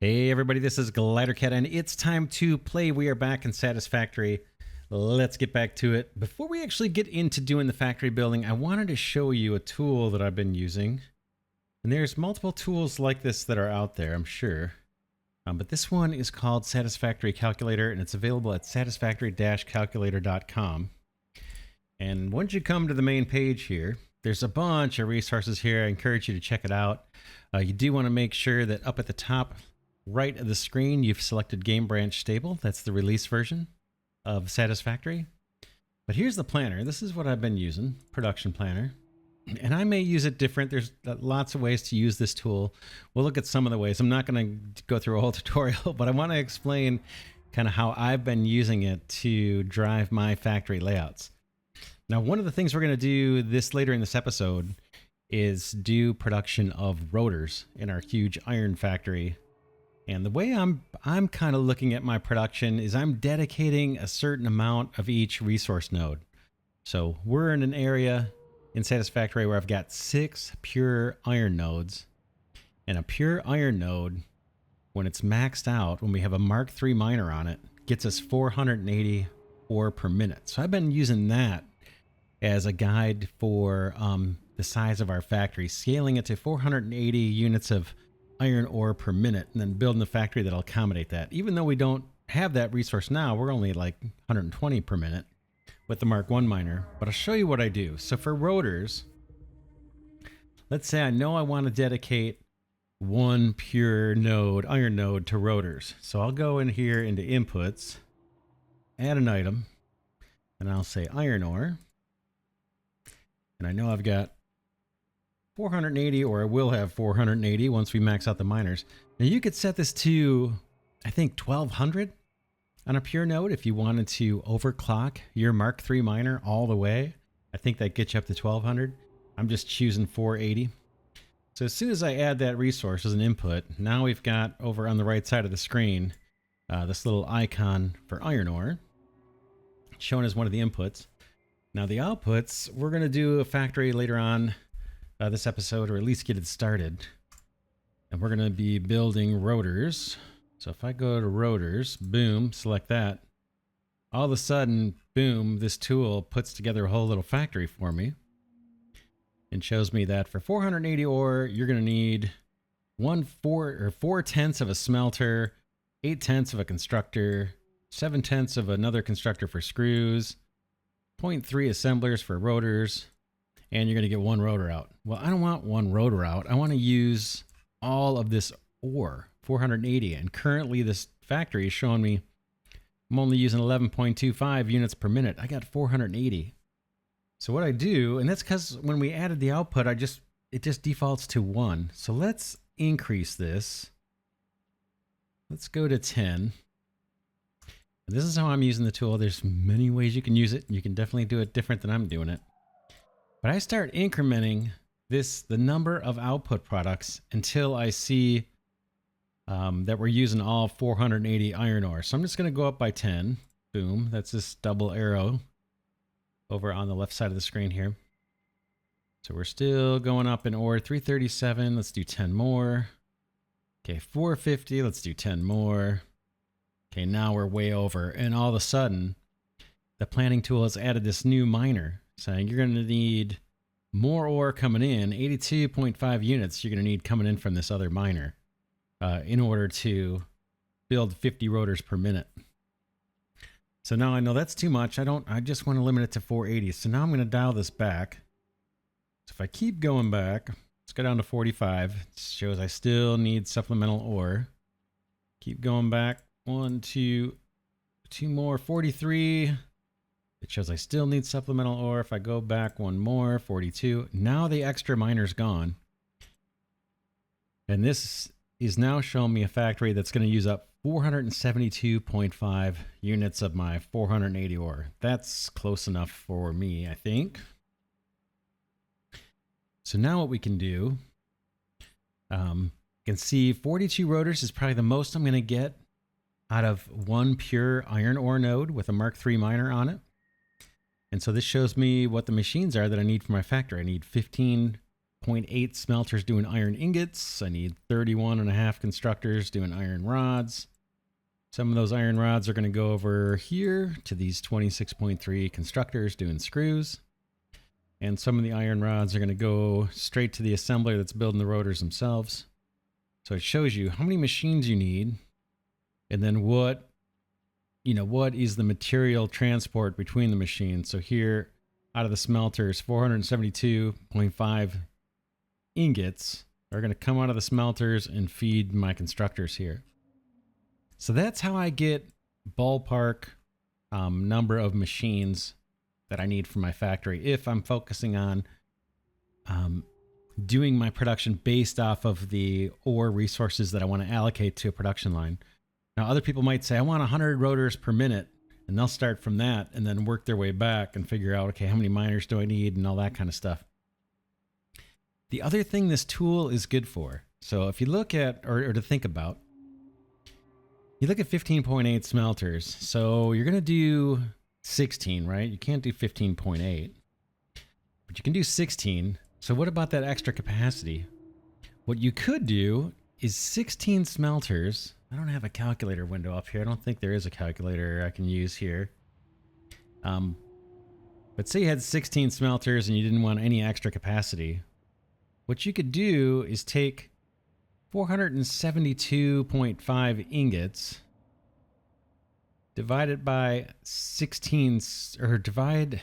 Hey everybody, this is Glidercat and it's time to play. We are back in Satisfactory. Let's get back to it. Before we actually get into doing the factory building, I wanted to show you a tool that I've been using. And there's multiple tools like this that are out there, I'm sure. But this one is called Satisfactory Calculator and it's available at satisfactory-calculator.com. And once you come to the main page here, there's a bunch of resources here. I encourage you to check it out. You do want to make sure that up at the top right of the screen, you've selected Game Branch Stable. That's the release version of Satisfactory. But here's the planner. This is what I've been using, Production Planner. And I may use it different. There's lots of ways to use this tool. We'll look at some of the ways. I'm not going to go through a whole tutorial, but I want to explain kind of how I've been using it to drive my factory layouts. Now, one of the things we're going to do later in this episode is do production of rotors in our huge iron factory. And the way I'm kind of looking at my production is I'm dedicating a certain amount of each resource node. So we're in an area in Satisfactory where I've got 6 pure iron nodes. And a pure iron node, when it's maxed out, when we have a Mark III miner on it, gets us 480 ore per minute. So I've been using that as a guide for the size of our factory, scaling it to 480 units of iron ore per minute, and then building the factory that'll accommodate that. Even though we don't have that resource now, we're only like 120 per minute with the Mark I miner. But I'll show you what I do. So for rotors, let's say I know I want to dedicate one pure node, iron node, to rotors. So I'll go in here into inputs, add an item, and I'll say iron ore. And I know I've got 480, or I will have 480 once we max out the miners. Now you could set this to, I think, 1200 on a pure node if you wanted to overclock your Mark III miner all the way. I think that gets you up to 1200. I'm just choosing 480. So as soon as I add that resource as an input, now we've got over on the right side of the screen this little icon for iron ore shown as one of the inputs. Now the outputs, we're going to do a factory later on this episode, or at least get it started. And we're going to be building rotors. So if I go to rotors, boom, select that. All of a sudden, boom, this tool puts together a whole little factory for me. And shows me that for 480 ore, you're going to need 4/10 of a smelter, 8/10 of a constructor, 7/10 of another constructor for screws, 0.3 assemblers for rotors, and you're going to get one rotor out. Well, I don't want one rotor out. I want to use all of this ore, 480. And currently this factory is showing me I'm only using 11.25 units per minute. I got 480. So what I do, and that's because when we added the output, it just defaults to 1. So let's increase this. Let's go to 10. And this is how I'm using the tool. There's many ways you can use it. You can definitely do it different than I'm doing it. But I start incrementing the number of output products until I see that we're using all 480 iron ore. So I'm just going to go up by 10. Boom. That's this double arrow over on the left side of the screen here. So we're still going up in ore. 337. Let's do 10 more. Okay, 450. Let's do 10 more. Okay, now we're way over. And all of a sudden, the planning tool has added this new miner, saying you're going to need more ore coming in, 82.5 units you're going to need coming in from this other miner in order to build 50 rotors per minute. So now I know that's too much. I just want to limit it to 480. So now I'm going to dial this back. So if I keep going back, let's go down to 45. It shows I still need supplemental ore. Keep going back. 1, 2 more, 43. It shows I still need supplemental ore. If I go back one more, 42. Now the extra miner's gone. And this is now showing me a factory that's going to use up 472.5 units of my 480 ore. That's close enough for me, I think. So now what we can do, you can see 42 rotors is probably the most I'm going to get out of one pure iron ore node with a Mark III miner on it. And so this shows me what the machines are that I need for my factory. I need 15 0.8 smelters doing iron ingots. I need 31.5 constructors doing iron rods. Some of those iron rods are going to go over here to these 26.3 constructors doing screws. And some of the iron rods are going to go straight to the assembler that's building the rotors themselves. So it shows you how many machines you need, and then what is the material transport between the machines. So here, out of the smelters, 472.5 ingots are going to come out of the smelters and feed my constructors here. So that's how I get ballpark number of machines that I need for my factory if I'm focusing on doing my production based off of the ore resources that I want to allocate to a production line. Now, other people might say, I want 100 rotors per minute, and they'll start from that and then work their way back and figure out, okay, how many miners do I need and all that kind of stuff. The other thing this tool is good for, so if you look at, or to think about, you look at 15.8 smelters, so you're going to do 16, right? You can't do 15.8, but you can do 16. So what about that extra capacity? What you could do is 16 smelters. I don't have a calculator window up here. I don't think there is a calculator I can use here. But say you had 16 smelters and you didn't want any extra capacity. What you could do is take 472.5 ingots, divide it by 16, or divide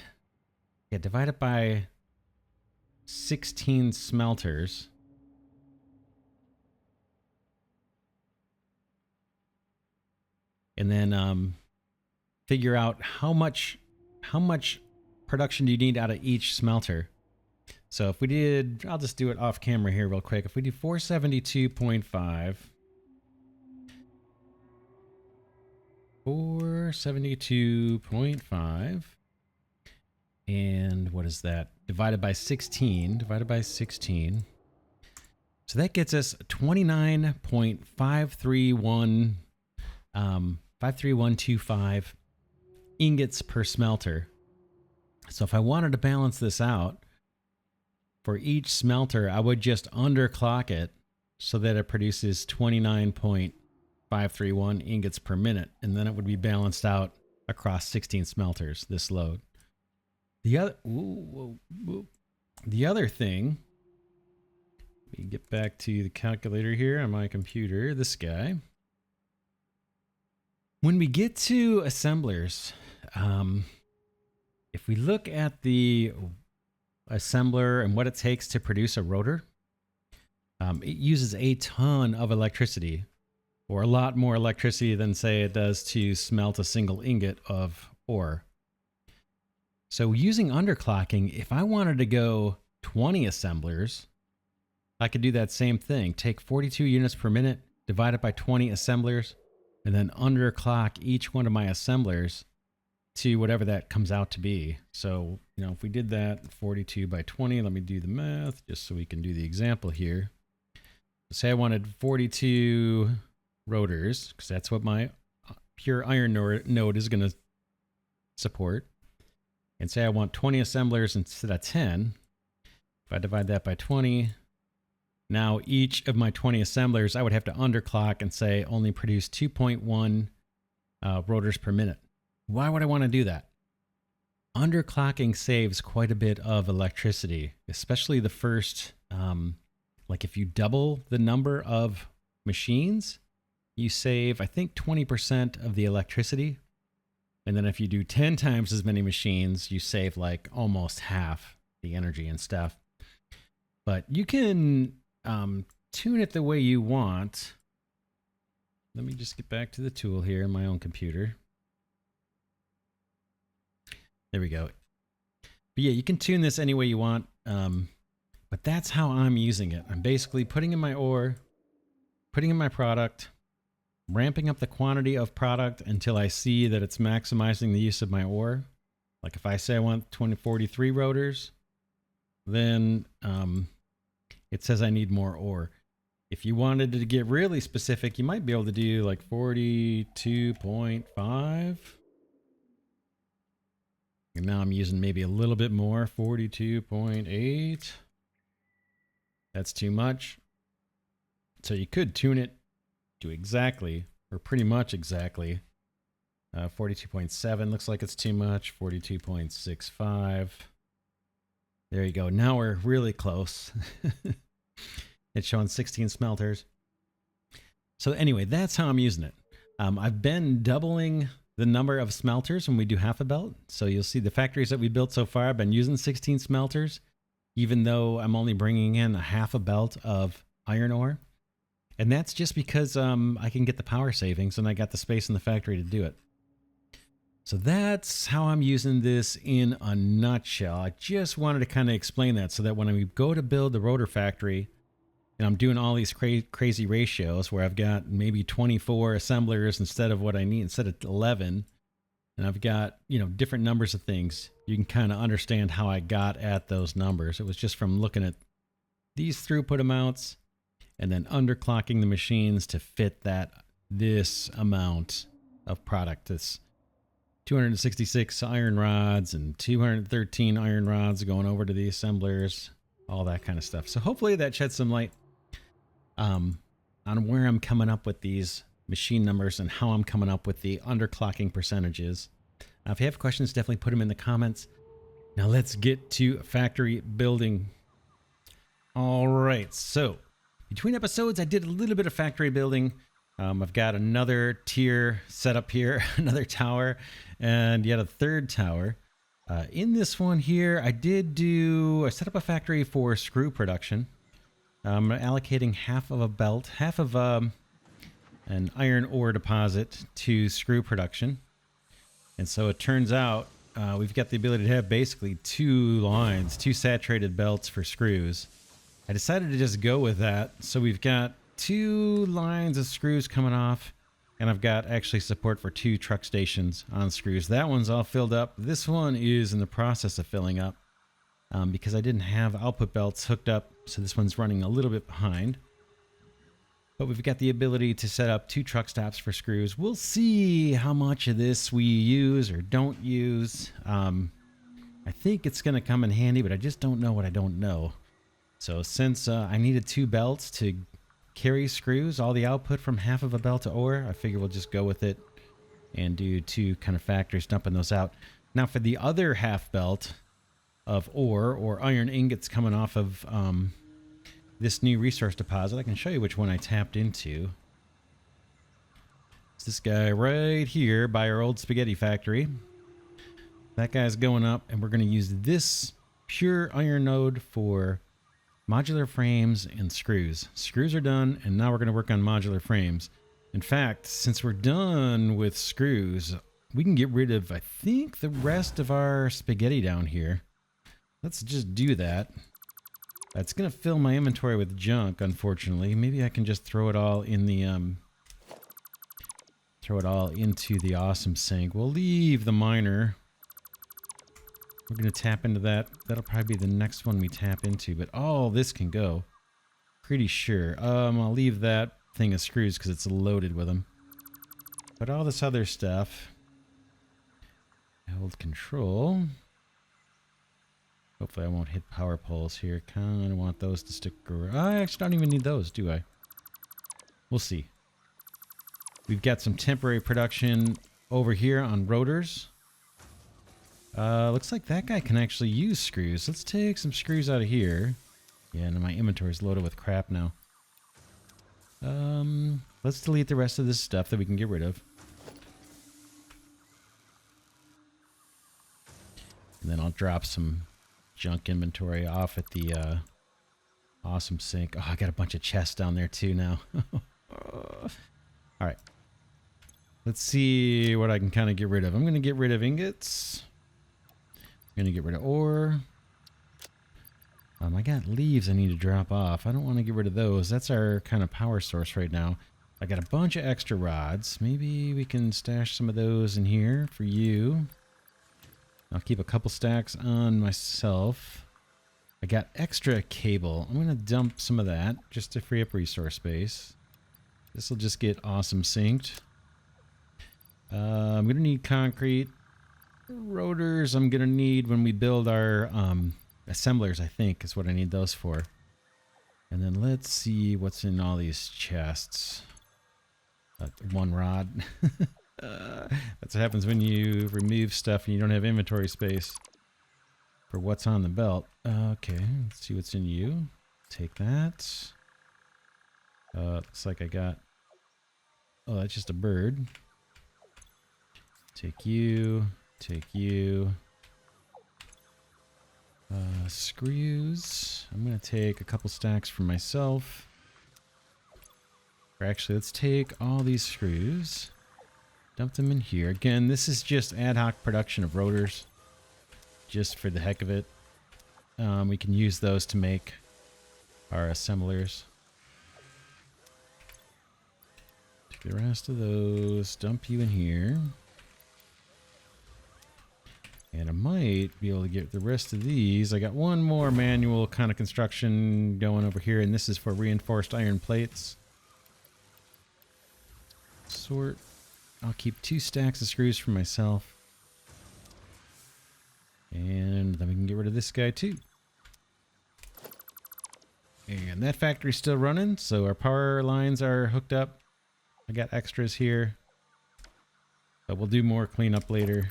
it by 16 smelters. And then figure out how much production do you need out of each smelter. So if we did, I'll just do it off camera here real quick. If we do 472.5, and what is that? Divided by 16, So that gets us 53125 ingots per smelter. So if I wanted to balance this out, for each smelter, I would just underclock it so that it produces 29.531 ingots per minute, and then it would be balanced out across 16 smelters, this load. The other thing, let me get back to the calculator here on my computer, this guy. When we get to assemblers, if we look at the assembler and what it takes to produce a rotor, it uses a ton of electricity, or a lot more electricity than, say, it does to smelt a single ingot of ore. So using underclocking, if I wanted to go 20 assemblers, I could do that same thing. Take 42 units per minute, divide it by 20 assemblers, and then underclock each one of my assemblers to whatever that comes out to be. So, if we did that 42 by 20, let me do the math just so we can do the example here. Say I wanted 42 rotors, because that's what my pure iron node is going to support. And say I want 20 assemblers instead of 10. If I divide that by 20, now each of my 20 assemblers, I would have to underclock and say only produce 2.1 rotors per minute. Why would I want to do that? Underclocking saves quite a bit of electricity, especially the first, like if you double the number of machines, you save, I think, 20% of the electricity. And then if you do 10 times as many machines, you save like almost half the energy and stuff. But you can tune it the way you want. Let me just get back to the tool here in my own computer. There we go. But yeah, you can tune this any way you want. But that's how I'm using it. I'm basically putting in my ore, putting in my product, ramping up the quantity of product until I see that it's maximizing the use of my ore. Like if I say I want 43 rotors, then it says I need more ore. If you wanted to get really specific, you might be able to do like 42.5. And now I'm using maybe a little bit more, 42.8. That's too much. So you could tune it to exactly, or pretty much exactly, 42.7 looks like it's too much. 42.65. There you go. Now we're really close. It's showing 16 smelters. So anyway, that's how I'm using it. I've been doubling the number of smelters when we do half a belt. So you'll see the factories that we built so far, I've been using 16 smelters, even though I'm only bringing in a half a belt of iron ore. And that's just because I can get the power savings and I got the space in the factory to do it. So that's how I'm using this in a nutshell. I just wanted to kind of explain that so that when we go to build the rotor factory and I'm doing all these crazy ratios where I've got maybe 24 assemblers instead of what I need, instead of 11, and I've got, you know, different numbers of things, you can kind of understand how I got at those numbers. It was just from looking at these throughput amounts and then underclocking the machines to fit this amount of product. This 266 iron rods and 213 iron rods going over to the assemblers, all that kind of stuff. So hopefully that sheds some light on where I'm coming up with these machine numbers and how I'm coming up with the underclocking percentages. If you have questions, definitely put them in the comments. Now let's get to factory building. All right, so between episodes, I did a little bit of factory building. I've got another tier set up here, another tower, and yet a third tower. In this one here, I set up a factory for screw production. I'm allocating half of a belt, half of an iron ore deposit to screw production. And so it turns out we've got the ability to have basically two lines, two saturated belts for screws. I decided to just go with that. So we've got two lines of screws coming off, and I've got actually support for two truck stations on screws. That one's all filled up. This one is in the process of filling up because I didn't have output belts hooked up. So this one's running a little bit behind. But we've got the ability to set up two truck stops for screws. We'll see how much of this we use or don't use. I think it's going to come in handy, but I just don't know what I don't know. So since I needed two belts to carry screws, all the output from half of a belt of ore, I figure we'll just go with it and do two kind of factories dumping those out. Now for the other half belt of ore or iron ingots coming off of this new resource deposit, I can show you which one I tapped into. It's this guy right here by our old spaghetti factory. That guy's going up, and we're going to use this pure iron node for modular frames and screws. Screws are done, and now we're going to work on modular frames. In fact, since we're done with screws, we can get rid of, I think, the rest of our spaghetti down here. Let's just do that. That's going to fill my inventory with junk, unfortunately. Maybe I can just throw it all in the into the awesome sink. We'll leave the miner. We're going to tap into that. That'll probably be the next one we tap into, but all this can go. Pretty sure. I'll leave that thing of screws because it's loaded with them. But all this other stuff, hold control. Hopefully I won't hit power poles here. Kind of want those to stick around. I actually don't even need those, do I? We'll see. We've got some temporary production over here on rotors. Looks like that guy can actually use screws. Let's take some screws out of here. Yeah, and my inventory is loaded with crap now. Let's delete the rest of this stuff that we can get rid of. And then I'll drop some junk inventory off at the awesome sink. Oh, I got a bunch of chests down there too now. All right. Let's see what I can kind of get rid of. I'm going to get rid of ingots. I'm going to get rid of ore. I got leaves I need to drop off. I don't want to get rid of those. That's our kind of power source right now. I got a bunch of extra rods. Maybe we can stash some of those in here for you. I'll keep a couple stacks on myself. I got extra cable. I'm going to dump some of that just to free up resource space. This will just get awesome synced. I'm going to need concrete. Rotors I'm going to need when we build our assemblers, I think, is what I need those for. And then let's see what's in all these chests. One rod. That's what happens when you remove stuff and you don't have inventory space for what's on the belt. Okay, let's see what's in you. Take that. Looks like I got... Oh, that's just a bird. Take you. Take you. Screws. I'm going to take a couple stacks for myself. Or actually, let's take all these screws. Dump them in here. Again, this is just ad hoc production of rotors. Just for the heck of it. We can use those to make our assemblers. Take the rest of those. Dump you in here. And I might be able to get the rest of these. I got one more manual kind of construction going over here, and this is for reinforced iron plates. Sort. I'll keep 2 stacks of screws for myself. And then we can get rid of this guy too. And that factory's still running, so our power lines are hooked up. I got extras here. But we'll do more cleanup later.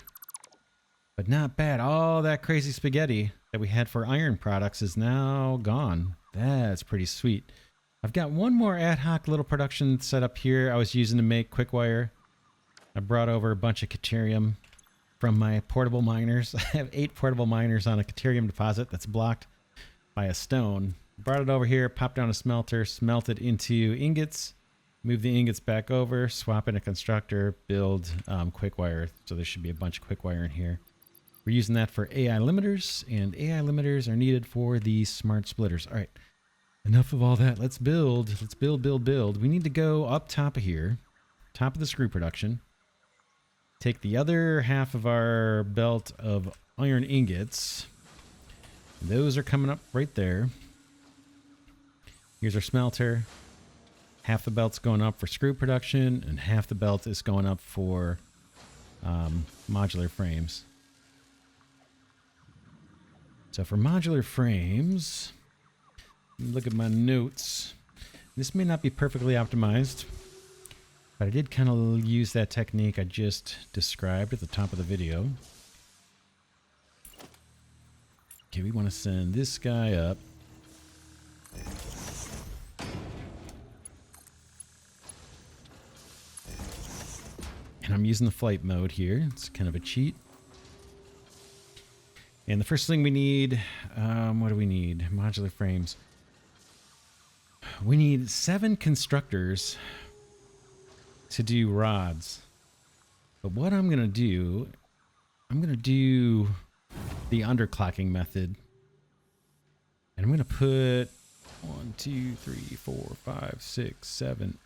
But not bad. All that crazy spaghetti that we had for iron products is now gone. That's pretty sweet. I've got one more ad hoc little production set up here I was using to make quick wire. I brought over a bunch of Caterium from my portable miners. I have 8 portable miners on a Caterium deposit that's blocked by a stone. Brought it over here, popped down a smelter, smelted into ingots, move the ingots back over, swap in a constructor, build quick wire. So there should be a bunch of quick wire in here. We're using that for AI limiters, and AI limiters are needed for these smart splitters. All right, enough of all that. Let's build. Let's build, build, build. We need to go up top of here, top of the screw production. Take the other half of our belt of iron ingots. Those are coming up right there. Here's our smelter. Half the belt's going up for screw production, and half the belt is going up for modular frames. So for modular frames, look at my notes. This may not be perfectly optimized, but I did kind of use that technique I just described at the top of the video. Okay, we want to send this guy up. And I'm using the flight mode here. It's kind of a cheat. And the first thing we need, what do we need? Modular frames. We need 7 constructors to do rods. But what I'm going to do, I'm going to do the underclocking method. And I'm going to put 1, 2, 3, 4, 5, 6, 7,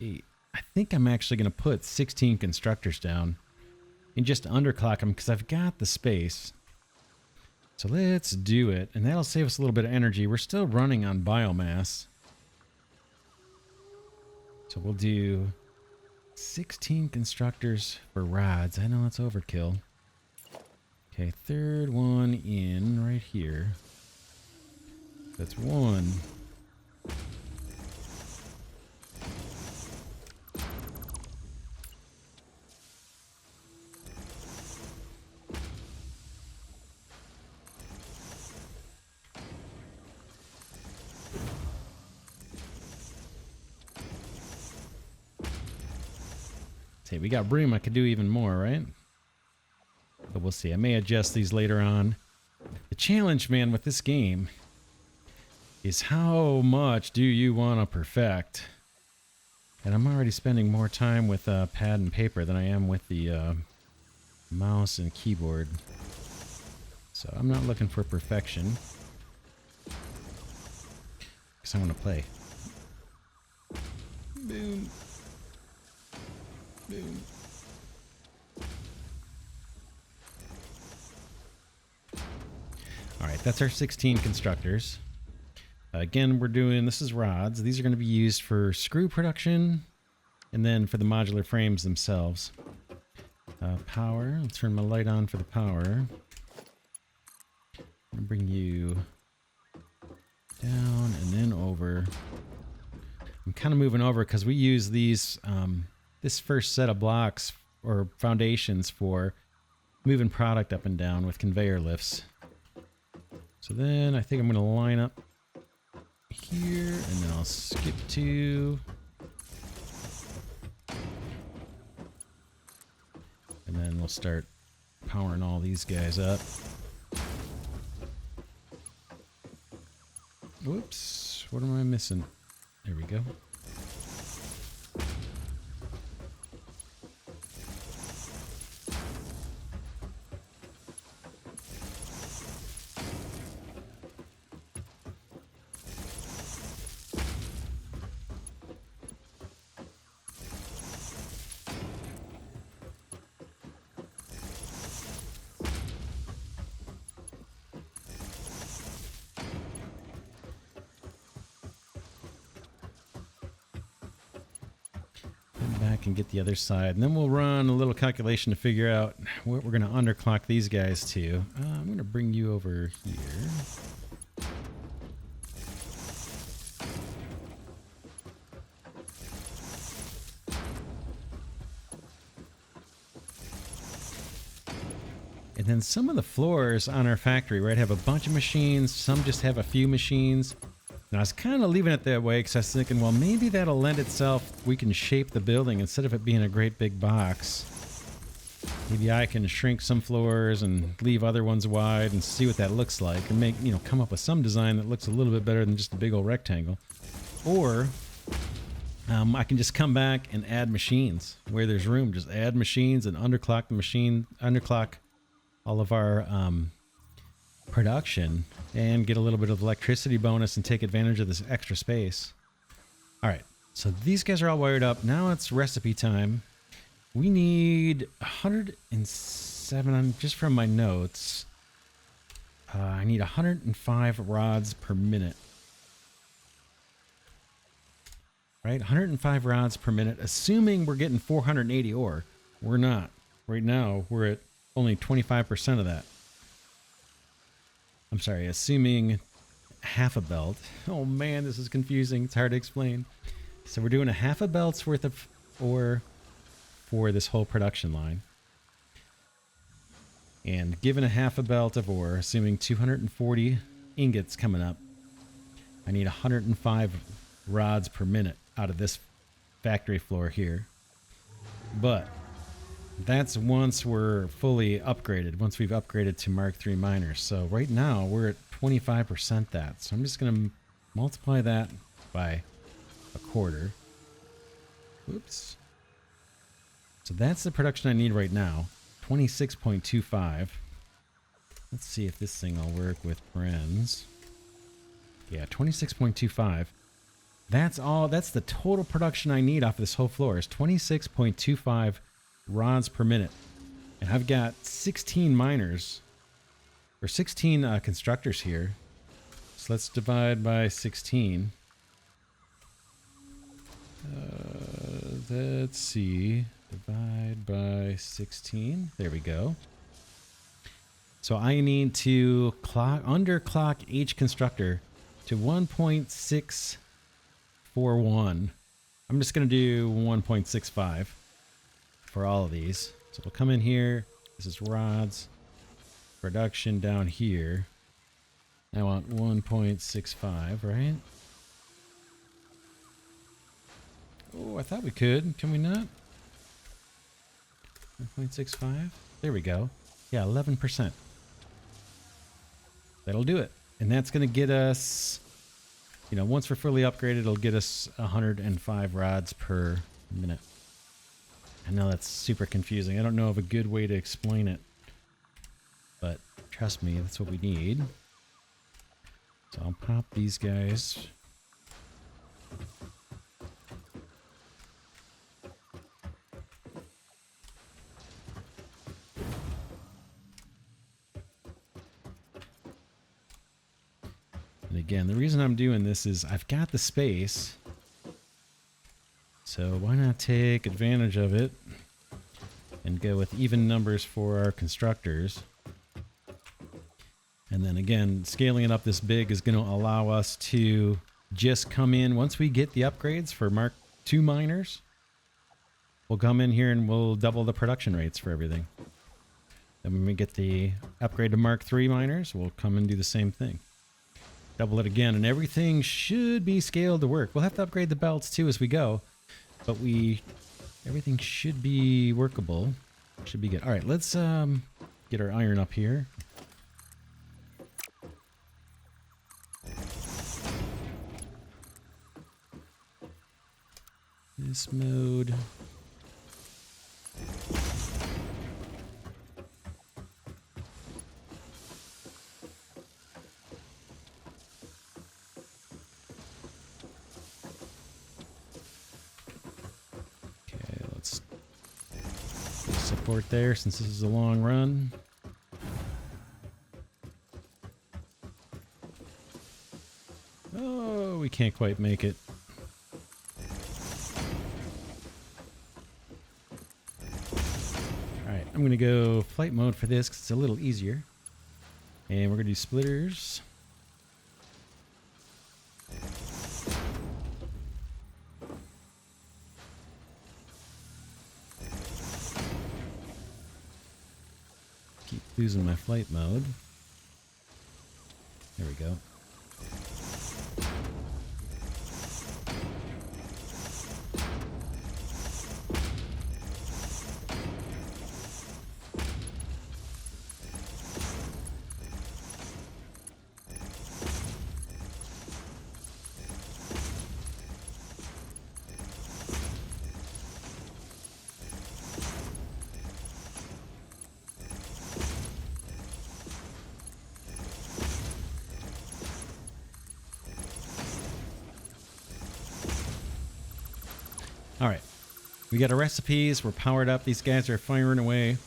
8. I think I'm actually going to put 16 constructors down and just underclock them because I've got the space. So let's do it, and that'll save us a little bit of energy. We're still running on biomass. So we'll do 16 constructors for rods. I know that's overkill. Okay, third one in right here. That's 1. Hey, we got room. I could do even more, right? But we'll see. I may adjust these later on. The challenge, man, with this game is how much do you want to perfect? And I'm already spending more time with pad and paper than I am with the mouse and keyboard. So I'm not looking for perfection. Because I want to play. Boom. Boom. All right, that's our 16 constructors. Again, we're doing, this is rods. These are going to be used for screw production and then for the modular frames themselves. Power, let's turn my light on for the power. I'm going to bring you Down and then over. I'm kind of moving over because we use these, this first set of blocks or foundations for moving product up and down with conveyor lifts. So then I think I'm going to line up here and then I'll skip to, and then we'll start powering all these guys up. Whoops, what am I missing? There we go. Back and get the other side, and then we'll run a little calculation to figure out what we're going to underclock these guys to. I'm going to bring you over here. And then some of the floors on our factory, right, have a bunch of machines. Some just have a few machines. And I was kind of leaving it that way because I was thinking, well, maybe that'll lend itself. We can shape the building instead of it being a great big box. Maybe I can shrink some floors and leave other ones wide and see what that looks like and make, you know, come up with some design that looks a little bit better than just a big old rectangle. Or I can just come back and add machines where there's room. Just add machines and underclock the machine, underclock all of our production and get a little bit of electricity bonus and take advantage of this extra space. All right, so these guys are all wired up. Now it's recipe time. We need 107, just from my notes. I need 105 rods per minute. Right, 105 rods per minute, assuming we're getting 480 ore. We're not. Right now, we're at only 25% of that. I'm sorry, assuming half a belt. Oh man, this is confusing. It's hard to explain. So we're doing a half a belt's worth of ore for this whole production line. And given a half a belt of ore, assuming 240 ingots coming up, I need 105 rods per minute out of this factory floor here. But that's once we're fully upgraded, once we've upgraded to Mark III miners. So right now we're at 25% that. So I'm just going to multiply that by a quarter. Oops. So that's the production I need right now, 26.25. Let's see if this thing will work with parens. Yeah, 26.25. That's all. That's the total production I need off of this whole floor is 26.25 rods per minute. And I've got 16 miners, or 16 constructors here. So let's divide by 16. Let's see. Divide by 16. There we go. So I need to underclock each constructor to 1.641. I'm just going to do 1.65 for all of these. So we'll come in here. This is rods. Production down here. I want 1.65, right? Oh, I thought we could. Can we not? 1.65. There we go. Yeah, 11%. That'll do it. And that's going to get us, you know, once we're fully upgraded, it'll get us 105 rods per minute. I know that's super confusing. I don't know of a good way to explain it. But trust me, that's what we need. So I'll pop these guys. And again, the reason I'm doing this is I've got the space. So why not take advantage of it and go with even numbers for our constructors. And then again, scaling it up this big is going to allow us to just come in once we get the upgrades for Mark II miners. We'll come in here and we'll double the production rates for everything. Then when we get the upgrade to Mark III miners, we'll come and do the same thing. Double it again, and everything should be scaled to work. We'll have to upgrade the belts too as we go, but everything should be workable. Should be good. All right, let's get our iron up here. This mode. Okay, let's support there since this is a long run. Oh, we can't quite make it. I'm going to go flight mode for this because it's a little easier. And we're going to do splitters. Keep losing my flight mode. There we go. All right, we got our recipes. We're powered up. These guys are firing away.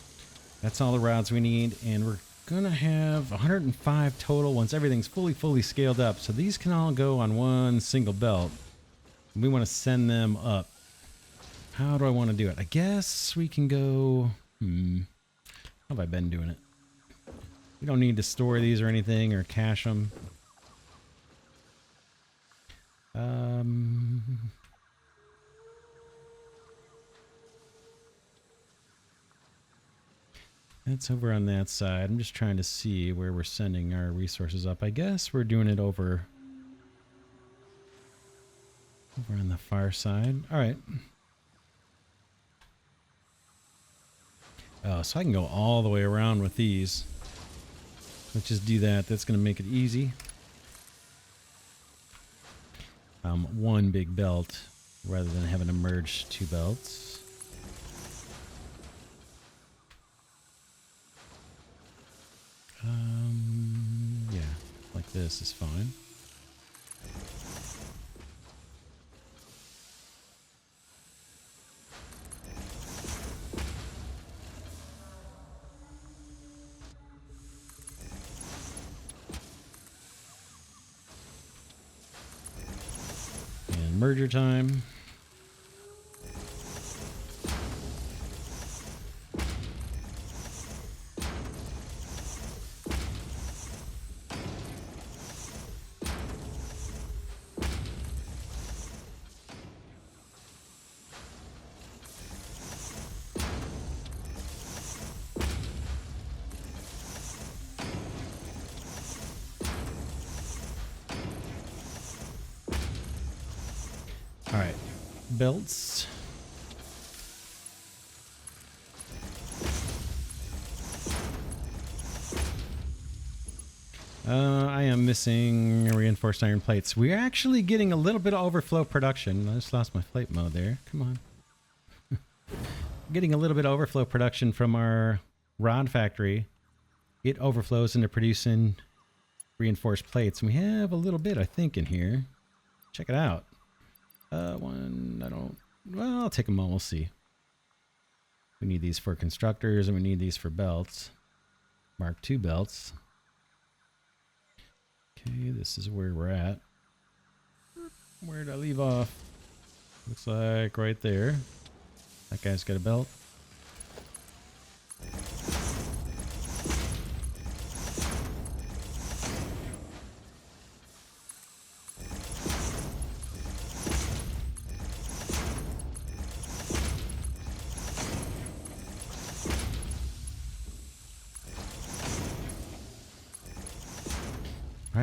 That's all the rods we need. And we're going to have 105 total once everything's fully scaled up. So these can all go on one single belt. We want to send them up. How do I want to do it? I guess we can go... How have I been doing it? We don't need to store these or anything or cache them. That's over on that side. I'm just trying to see where we're sending our resources up. I guess we're doing it over on the far side. All right. Oh, so I can go all the way around with these. Let's just do that. That's going to make it easy. One big belt rather than having to merge two belts. Yeah, like this is fine. And merger time. All right, belts. I am missing reinforced iron plates. We're actually getting a little bit of overflow production. I just lost my flight mode there. Come on. Getting a little bit of overflow production from our rod factory. It overflows into producing reinforced plates. And we have a little bit, I think, in here. Check it out. Well, I'll take them all. We'll see. We need these for constructors and we need these for belts. Mark II belts. Okay, this is where we're at. Where did I leave off? Looks like right there. That guy's got a belt.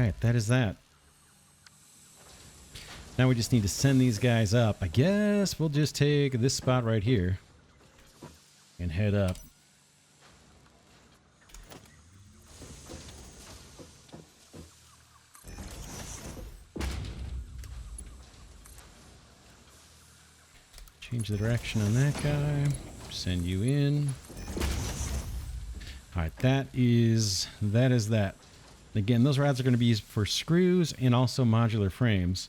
right, that is that. Now we just need to send these guys up. I guess we'll just take this spot right here and head up. Change the direction on that guy. Send you in. All right, that is that. Again, those rods are going to be used for screws and also modular frames.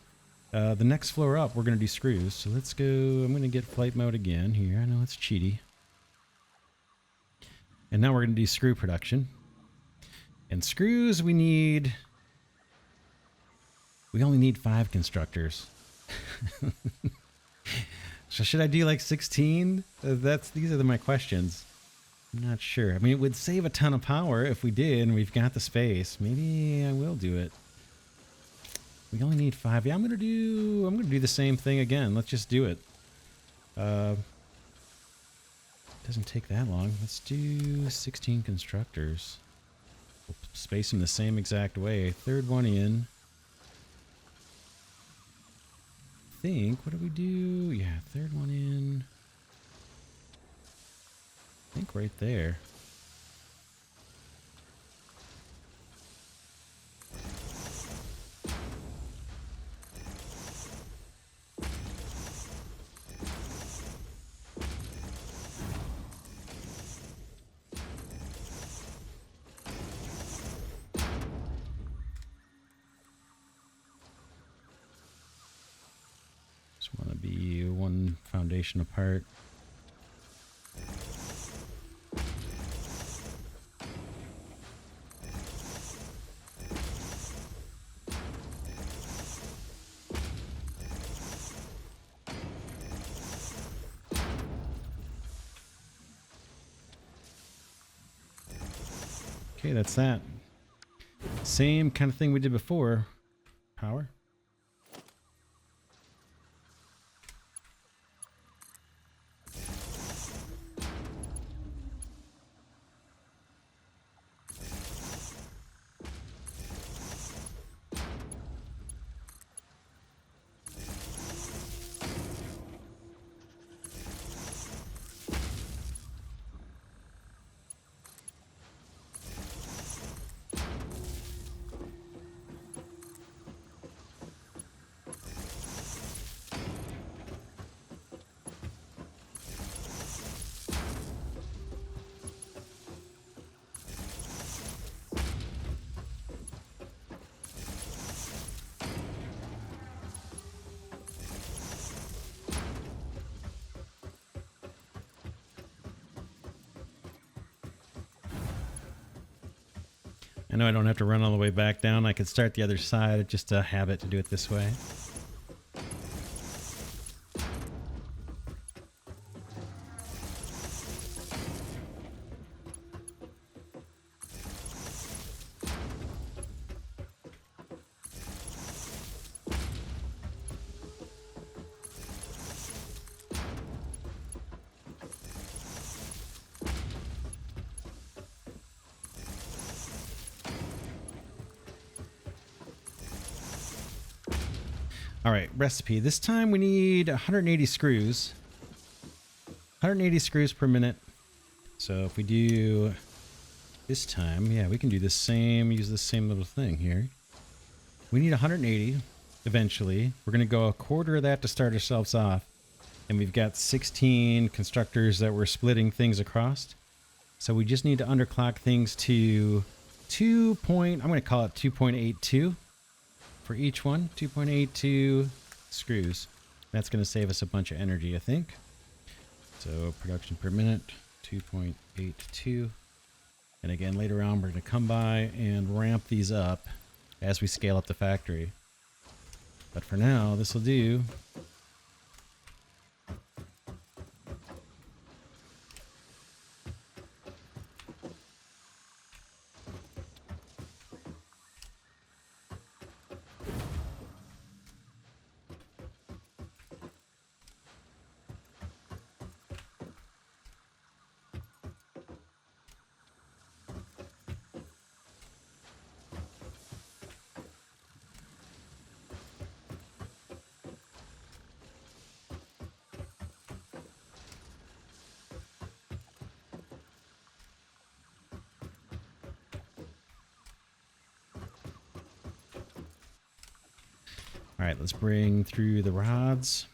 The next floor up, we're going to do screws. So let's go. I'm going to get flight mode again here. I know it's cheaty. And now we're going to do screw production. And screws, we only need 5 constructors. So should I do like 16? These are my questions. I'm not sure. I mean, it would save a ton of power if we did, and we've got the space. Maybe I will do it. We only need 5. Yeah, I'm gonna do the same thing again. Let's just do it. Doesn't take that long. Let's do 16 constructors. We'll space them the same exact way. Third one in. What do we do? Yeah, third one in. I think right there. Just want to be one foundation apart. Okay, that's that. Same kind of thing we did before. Power. I know I don't have to run all the way back down. I could start the other side. It's just a habit to do it this way. All right, recipe. This time we need 180 screws. 180 screws per minute. So if we do this time, yeah, we can do the same, use the same little thing here. We need 180 eventually. We're going to go a quarter of that to start ourselves off. And we've got 16 constructors that we're splitting things across. So we just need to underclock things to I'm going to call it 2.82. For each one, 2.82 screws. That's going to save us a bunch of energy, I think. So production per minute, 2.82. And again, later on, we're going to come by and ramp these up as we scale up the factory. But for now, this will do. All right, let's bring through the rods.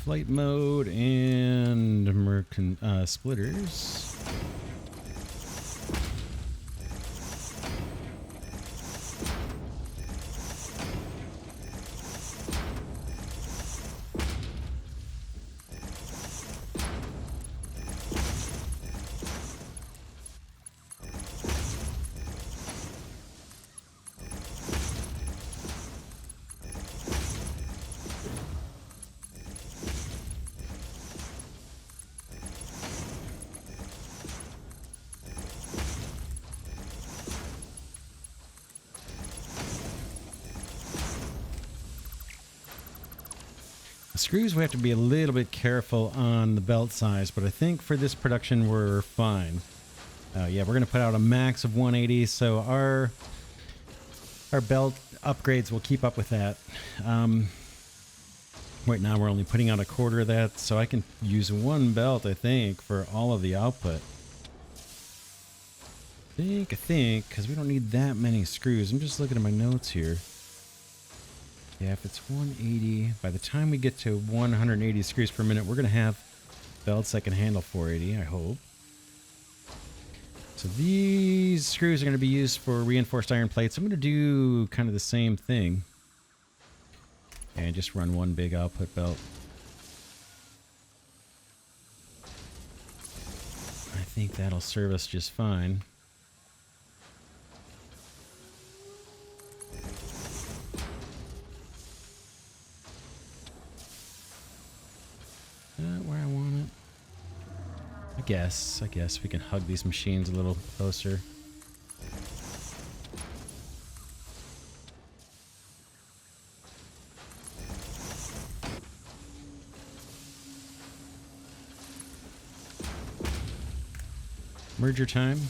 Flight mode and splitters. The screws, we have to be a little bit careful on the belt size, but I think for this production we're fine. Yeah, we're going to put out a max of 180, so our belt upgrades will keep up with that. Right now we're only putting out a quarter of that, so I can use one belt, I think, for all of the output. I think, because we don't need that many screws. I'm just looking at my notes here. Yeah, if it's 180, by the time we get to 180 screws per minute, we're going to have belts that can handle 480, I hope. So these screws are going to be used for reinforced iron plates. I'm going to do kind of the same thing. And just run one big output belt. I think that'll serve us just fine. Where I want it. I guess we can hug these machines a little closer. Merger time.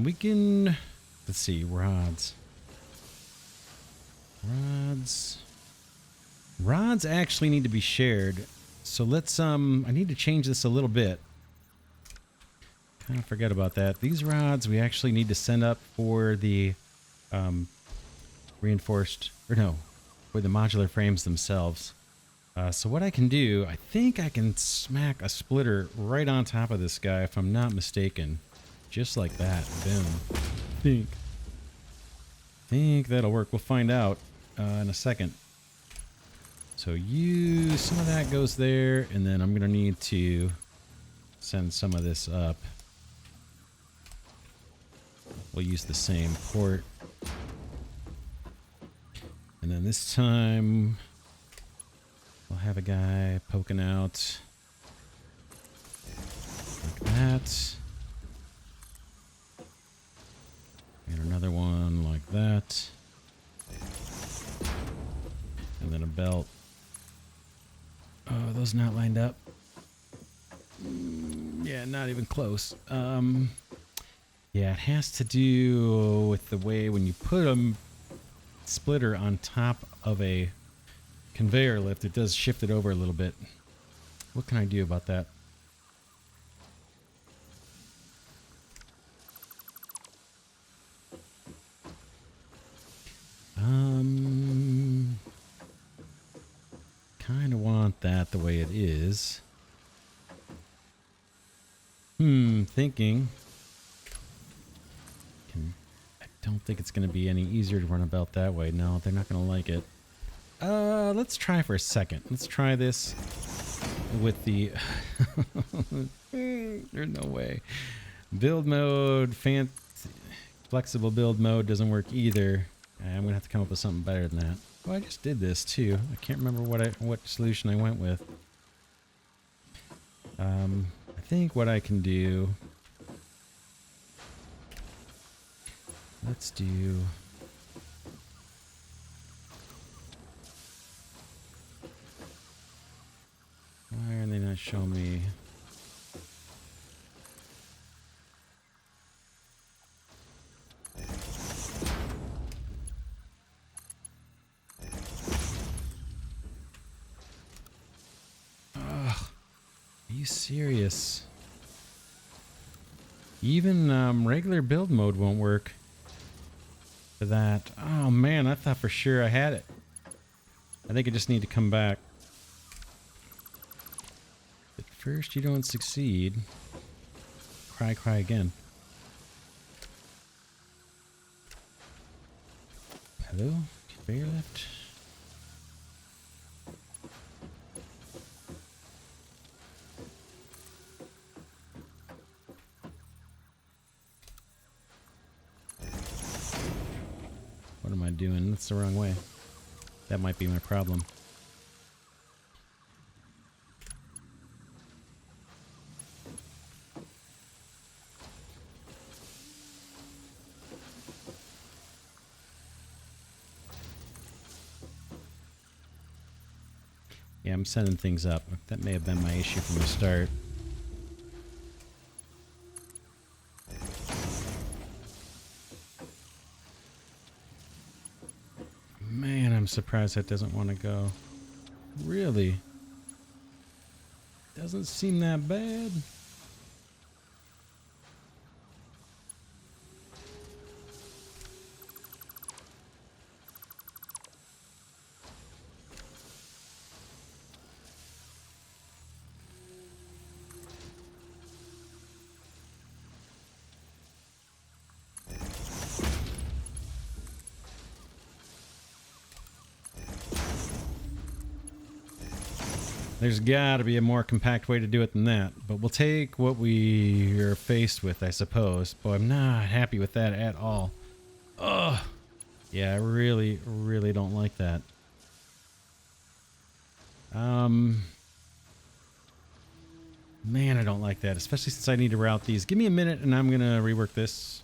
We can, let's see, rods. Rods actually need to be shared. So let's, I need to change this a little bit. Kind of forget about that. These rods we actually need to send up for the reinforced, or no, for the modular frames themselves. So what I can do, I think I can smack a splitter right on top of this guy if I'm not mistaken. Just like that. Boom. Think that'll work. We'll find out in a second. So some of that goes there, and then I'm going to need to send some of this up. We'll use the same port. And then this time, we'll have a guy poking out like that. And another one like that. And then a belt. Oh, are those not lined up? Yeah, not even close. Yeah, it has to do with the way when you put a splitter on top of a conveyor lift, it does shift it over a little bit. What can I do about that? Kind of want that the way it is. Thinking. I don't think it's going to be any easier to run about that way. No, they're not going to like it. Let's try for a second. Let's try this with the... There's no way. Build mode, flexible build mode doesn't work either. I'm going to have to come up with something better than that. Well, I just did this too. I can't remember what solution I went with. I think what I can do... Let's do... Why are they not showing me? Ugh. Are you serious? Even regular build mode won't work for that. Oh man, I thought for sure I had it. I think I just need to come back. But first you don't succeed. Cry again. Hello? Conveyor lift? What am I doing? That's the wrong way. That might be my problem. Yeah, I'm sending things up. That may have been my issue from the start. Man, I'm surprised that doesn't want to go. Really? Doesn't seem that bad. There's got to be a more compact way to do it than that, but we'll take what we are faced with, I suppose. Boy, I'm not happy with that at all. Ugh. Yeah, I really don't like that. Man, I don't like that, especially since I need to route these. Give me a minute and I'm gonna rework this.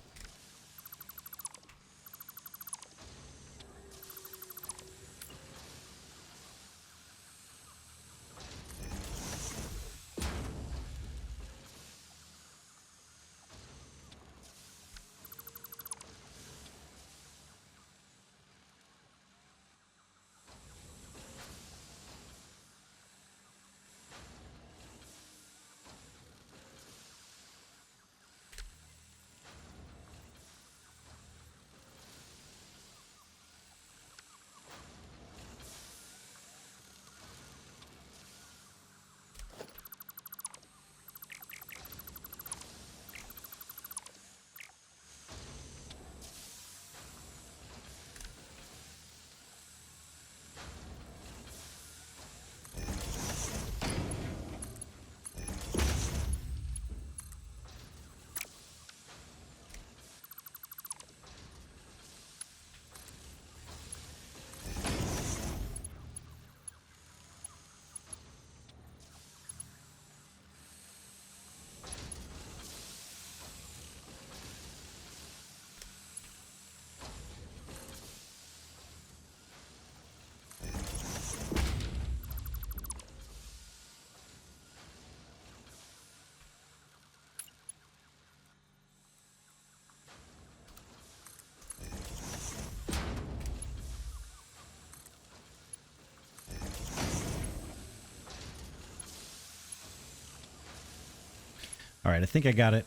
All right, I think I got it.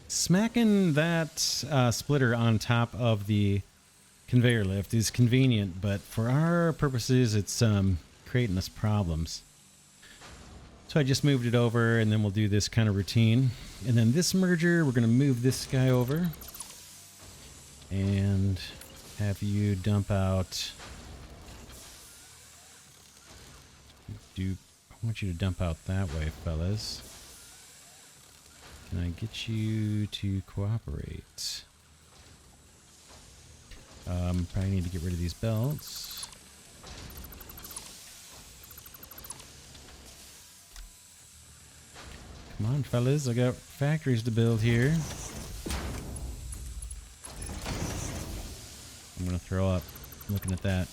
Smacking that splitter on top of the conveyor lift is convenient, but for our purposes, it's creating us problems. So I just moved it over, and then we'll do this kind of routine. And then this merger, we're going to move this guy over and have you dump out. I want you to dump out that way, fellas. Can I get you to cooperate? Probably need to get rid of these belts. Come on, fellas. I got factories to build here. I'm going to throw up looking at that.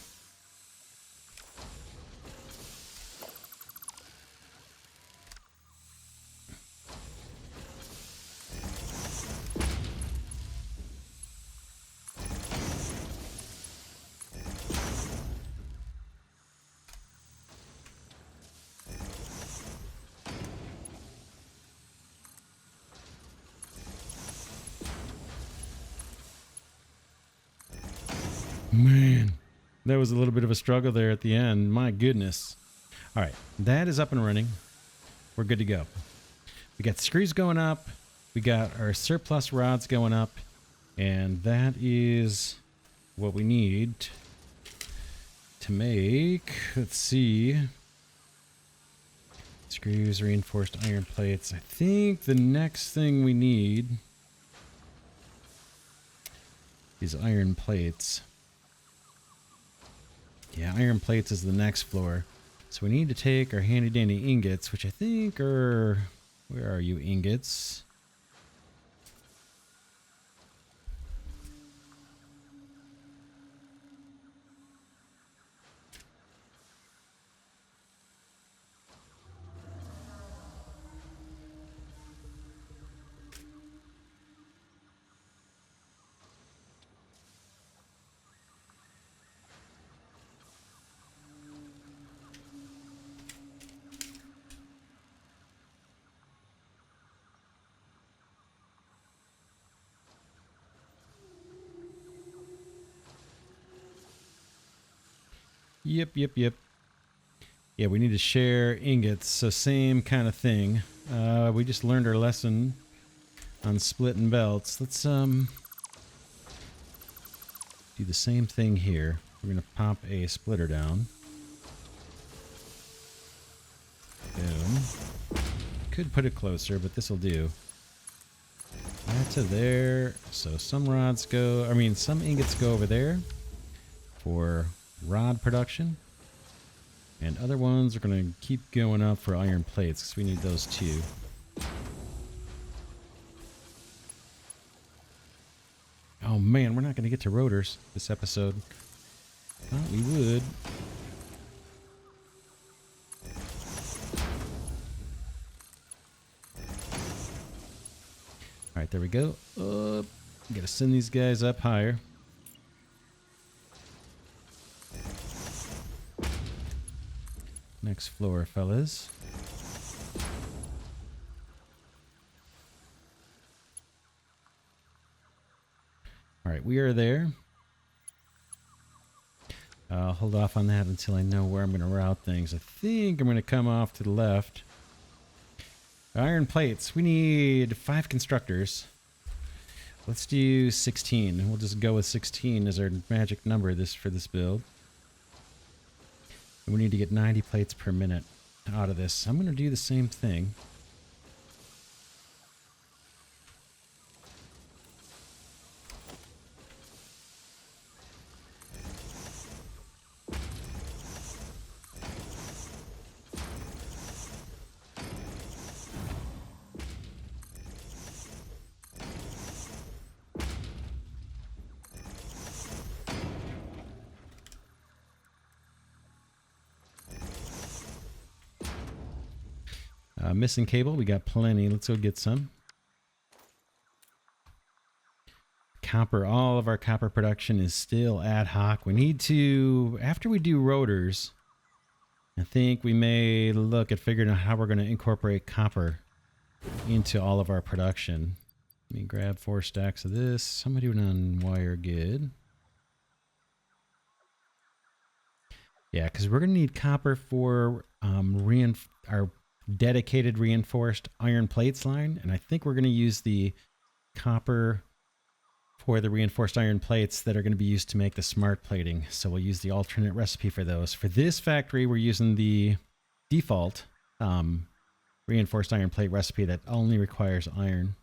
Man, that was a little bit of a struggle there at the end. My goodness. All right, that is up and running. We're good to go. We got the screws going up. We got our surplus rods going up. And that is what we need to make, let's see, screws, reinforced iron plates. I think the next thing we need is iron plates. Yeah, iron plates is the next floor. So we need to take our handy dandy ingots, which I think are, where are you ingots? Yep. Yeah, we need to share ingots, so same kind of thing. We just learned our lesson on splitting belts. Let's do the same thing here. We're gonna pop a splitter down. Boom. Could put it closer, but this will do. That to there. So some rods go, some ingots go over there for rod production, and other ones are going to keep going up for iron plates because we need those too. Oh man, we're not going to get to rotors this episode. Thought we would. Alright, there we go. Gotta send these guys up higher. Next floor, fellas. All right, we are there. I'll hold off on that until I know where I'm going to route things. I think I'm going to come off to the left. Iron plates. We need 5 constructors. Let's do 16. We'll just go with 16 as our magic number for this build. We need to get 90 plates per minute out of this. I'm going to do the same thing. Missing cable, we got plenty. Let's go get some. Copper, all of our copper production is still ad hoc. We need to, after we do rotors, I think we may look at figuring out how we're going to incorporate copper into all of our production. Let me grab 4 stacks of this. Somebody went on wire good. Yeah, because we're going to need copper for our dedicated reinforced iron plates line. And I think we're going to use the copper for the reinforced iron plates that are going to be used to make the smart plating. So we'll use the alternate recipe for those. For this factory, we're using the default reinforced iron plate recipe that only requires iron.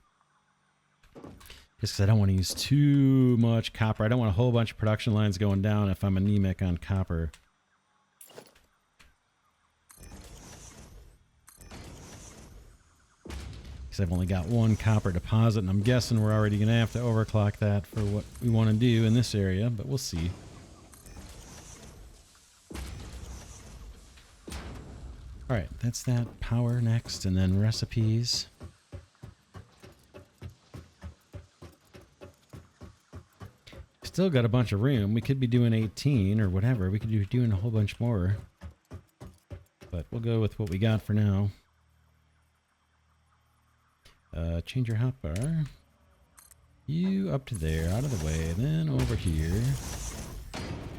Just because I don't want to use too much copper. I don't want a whole bunch of production lines going down if I'm anemic on copper. Because I've only got 1 copper deposit, and I'm guessing we're already going to have to overclock that for what we want to do in this area, but we'll see. Alright, that's that. Power next, and then recipes. Still got a bunch of room. We could be doing 18 or whatever. We could be doing a whole bunch more. But we'll go with what we got for now. Change your hotbar. You up to there, out of the way, then over here.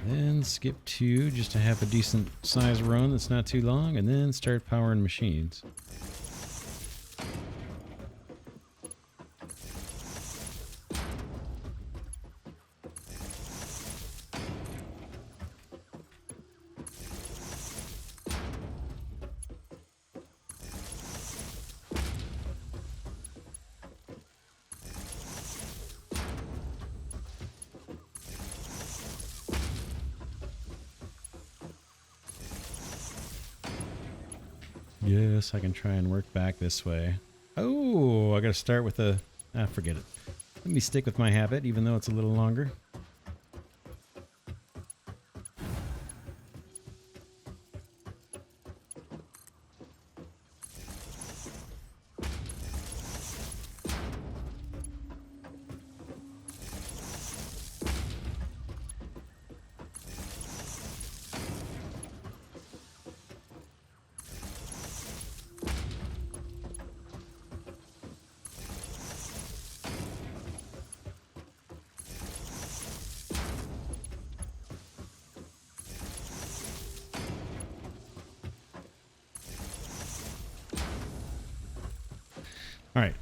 Then skip 2 just to have a decent size run that's not too long, and then start powering machines. Yes, I can try and work back this way. Oh, I gotta start with a... forget it. Let me stick with my habit, even though it's a little longer. All right,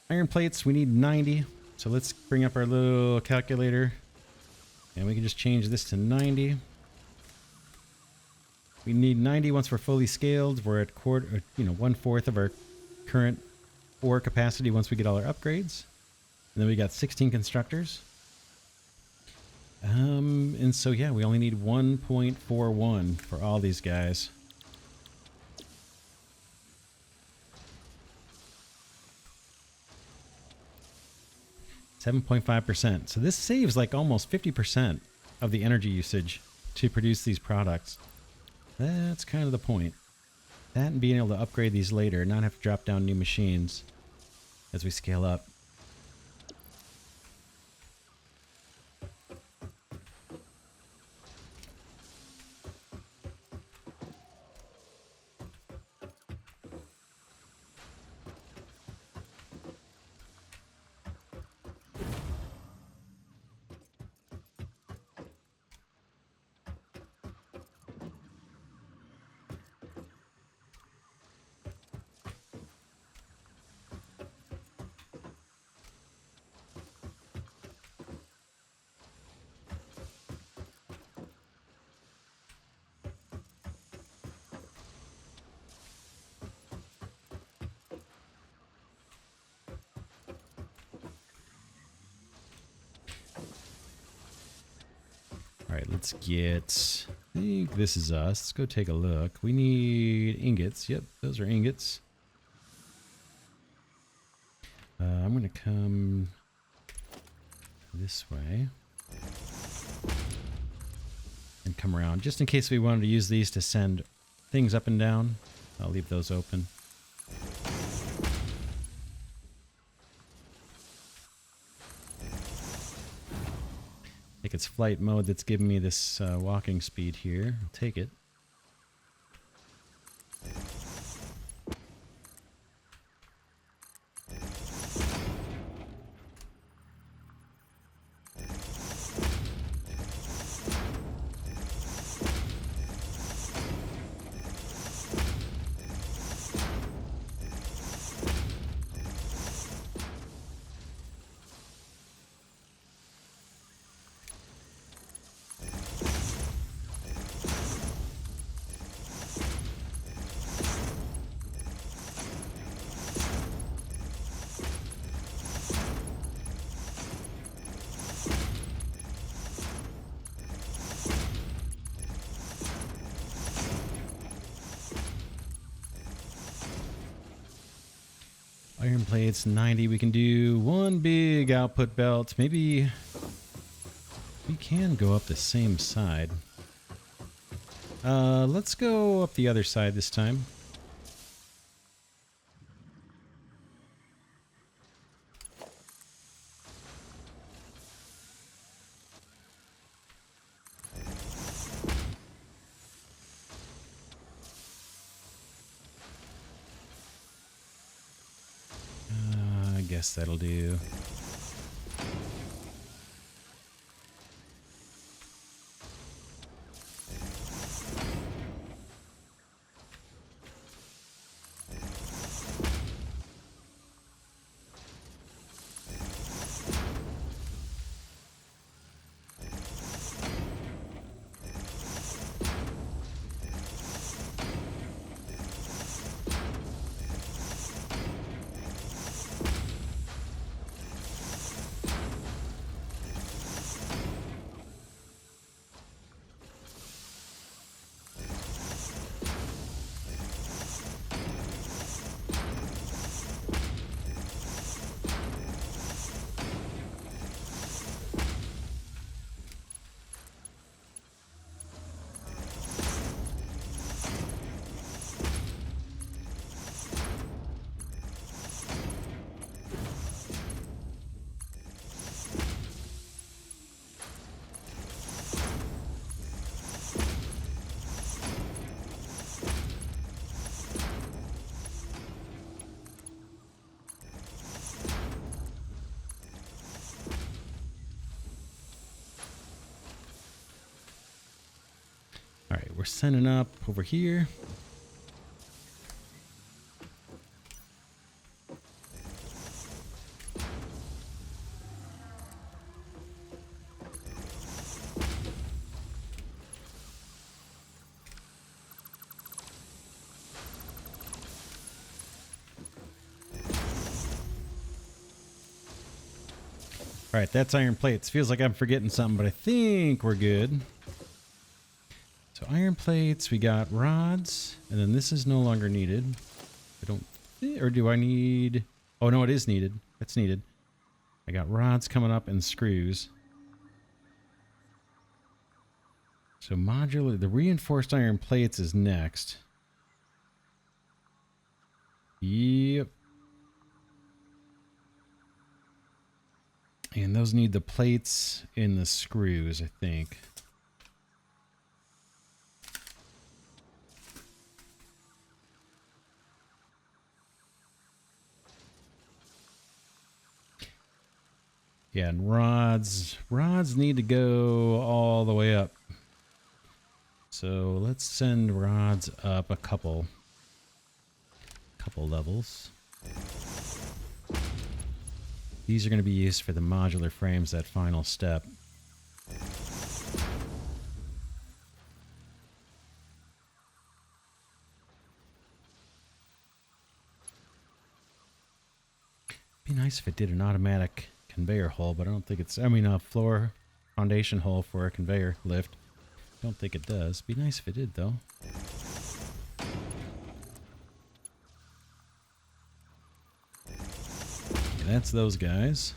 iron plates, we need 90. So let's bring up our little calculator and we can just change this to 90. We need 90 once we're fully scaled. We're at 1/4 of our current ore capacity once we get all our upgrades. And then we got 16 constructors. And so yeah, we only need 1.41 for all these guys. 7.5%. So this saves like almost 50% of the energy usage to produce these products. That's kind of the point. That and being able to upgrade these later, not have to drop down new machines as we scale up. All right, let's get, I think this is us. Let's go take a look. We need ingots. Yep, those are ingots. I'm going to come this way and come around just in case we wanted to use these to send things up and down. I'll leave those open. I think it's flight mode that's giving me this walking speed here. I'll take it. plates, 90. We can do one big output belt. Maybe we can go up the same side. Let's go up the other side this time. I guess that'll do. All right, we're sending up over here. All right, that's iron plates. Feels like I'm forgetting something, but I think we're good. So iron plates, we got rods, and then this is no longer needed. I don't, or do I need? Oh no, it is needed. It's needed. I got rods coming up and screws. So modular, the reinforced iron plates is next. Yep. And those need the plates in the screws, I think. Yeah, and rods need to go all the way up. So let's send rods up a couple levels. These are going to be used for the modular frames, that final step. Be nice if it did an automatic conveyor hull, but I don't think it's, I mean a floor foundation hull for a conveyor lift. Don't think it does. Be nice if it did though. Okay, that's those guys.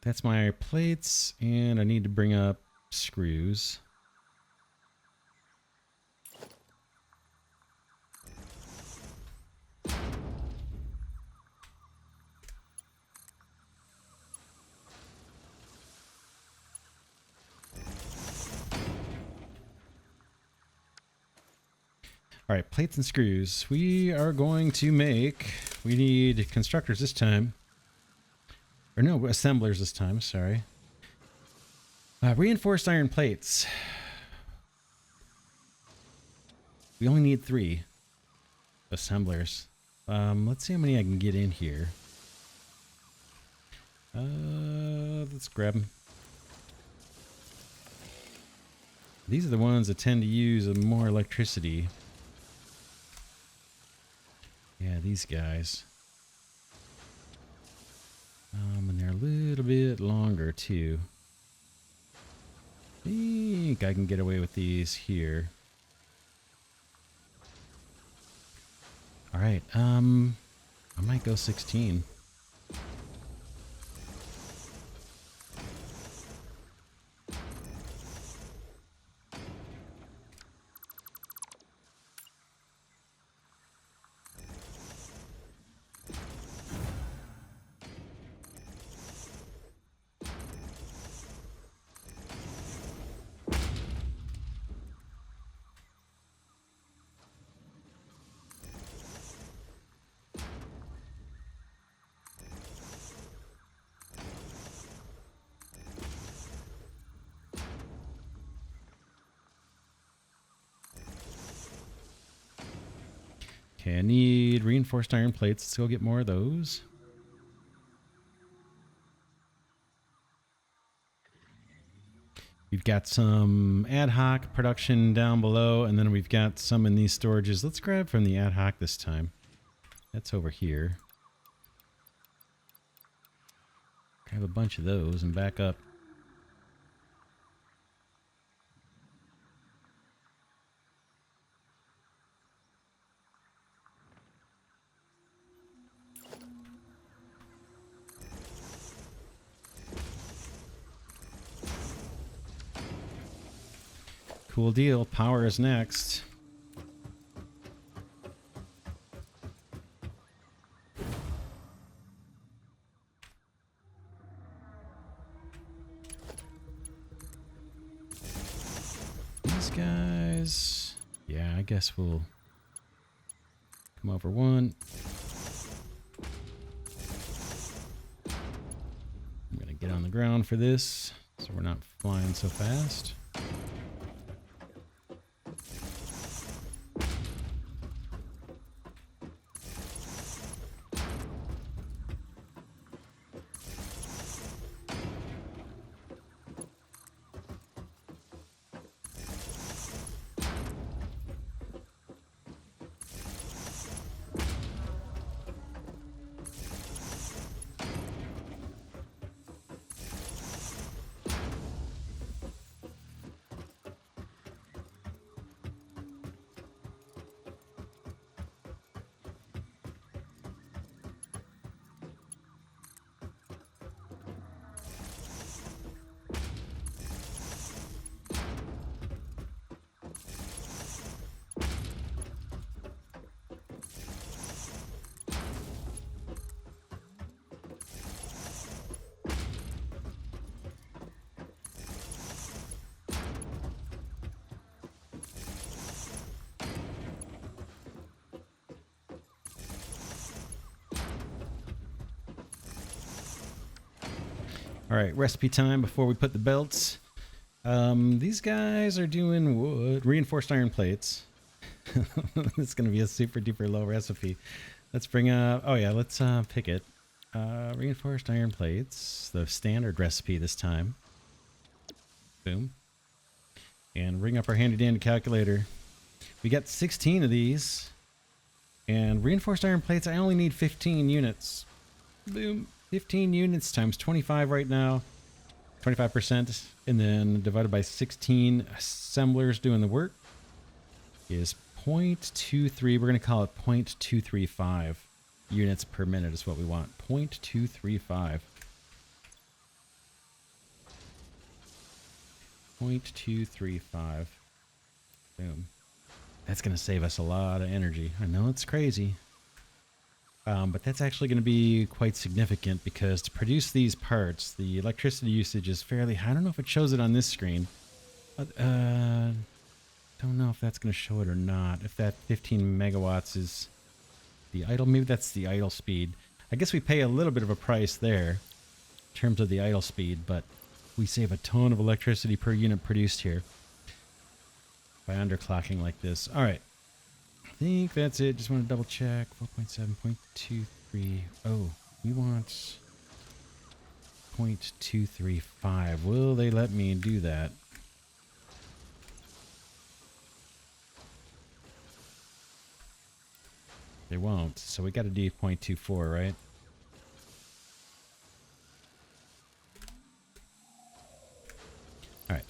That's my plates, and I need to bring up screws. All right, plates and screws. We are going to make, we need constructors this time. Or no, assemblers this time, sorry. Reinforced iron plates. We only need 3 assemblers. Let's see how many I can get in here. Let's grab them. These are the ones that tend to use more electricity. Yeah, these guys. And they're a little bit longer too. I think I can get away with these here. All right. I might go 16. Okay, I need reinforced iron plates. Let's go get more of those. We've got some ad hoc production down below, and then we've got some in these storages. Let's grab from the ad hoc this time. That's over here. Grab a bunch of those and back up. Cool deal. Power is next. These guys... Yeah, I guess we'll come over one. I'm going to get on the ground for this so we're not flying so fast. All right, recipe time before we put the belts. These guys are doing wood, reinforced iron plates. It's going to be a super duper low recipe. Let's bring up, oh yeah, let's pick it. Reinforced iron plates, the standard recipe this time. Boom. And bring up our handy dandy calculator. We got 16 of these. And reinforced iron plates, I only need 15 units. Boom. 15 units times 25 right now. 25%. And then divided by 16 assemblers doing the work is 0.23. We're going to call it 0.235 units per minute is what we want. 0.235. 0.235. Boom. That's going to save us a lot of energy. I know it's crazy. But that's actually going to be quite significant because to produce these parts, the electricity usage is fairly high. I don't know if it shows it on this screen. Don't know if that's going to show it or not. If that 15 megawatts is the idle, maybe that's the idle speed. I guess we pay a little bit of a price there in terms of the idle speed, but we save a ton of electricity per unit produced here by underclocking like this. All right. I think that's it. Just want to double check. 4.7, 0.23. Oh, we want 0.235. Will they let me do that? They won't. So we got to do 0.24, right? All right.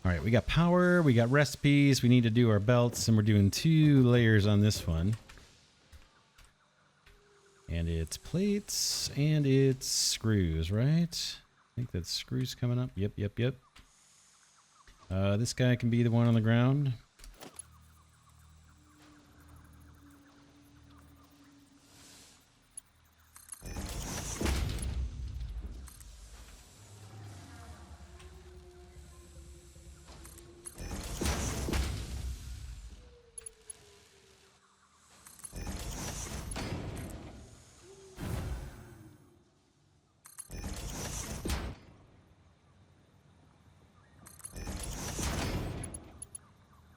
All right, we got power, we got recipes, we need to do our belts, and we're doing 2 layers on this one. And it's plates, and it's screws, right? I think that's screws coming up. Yep. This guy can be the one on the ground.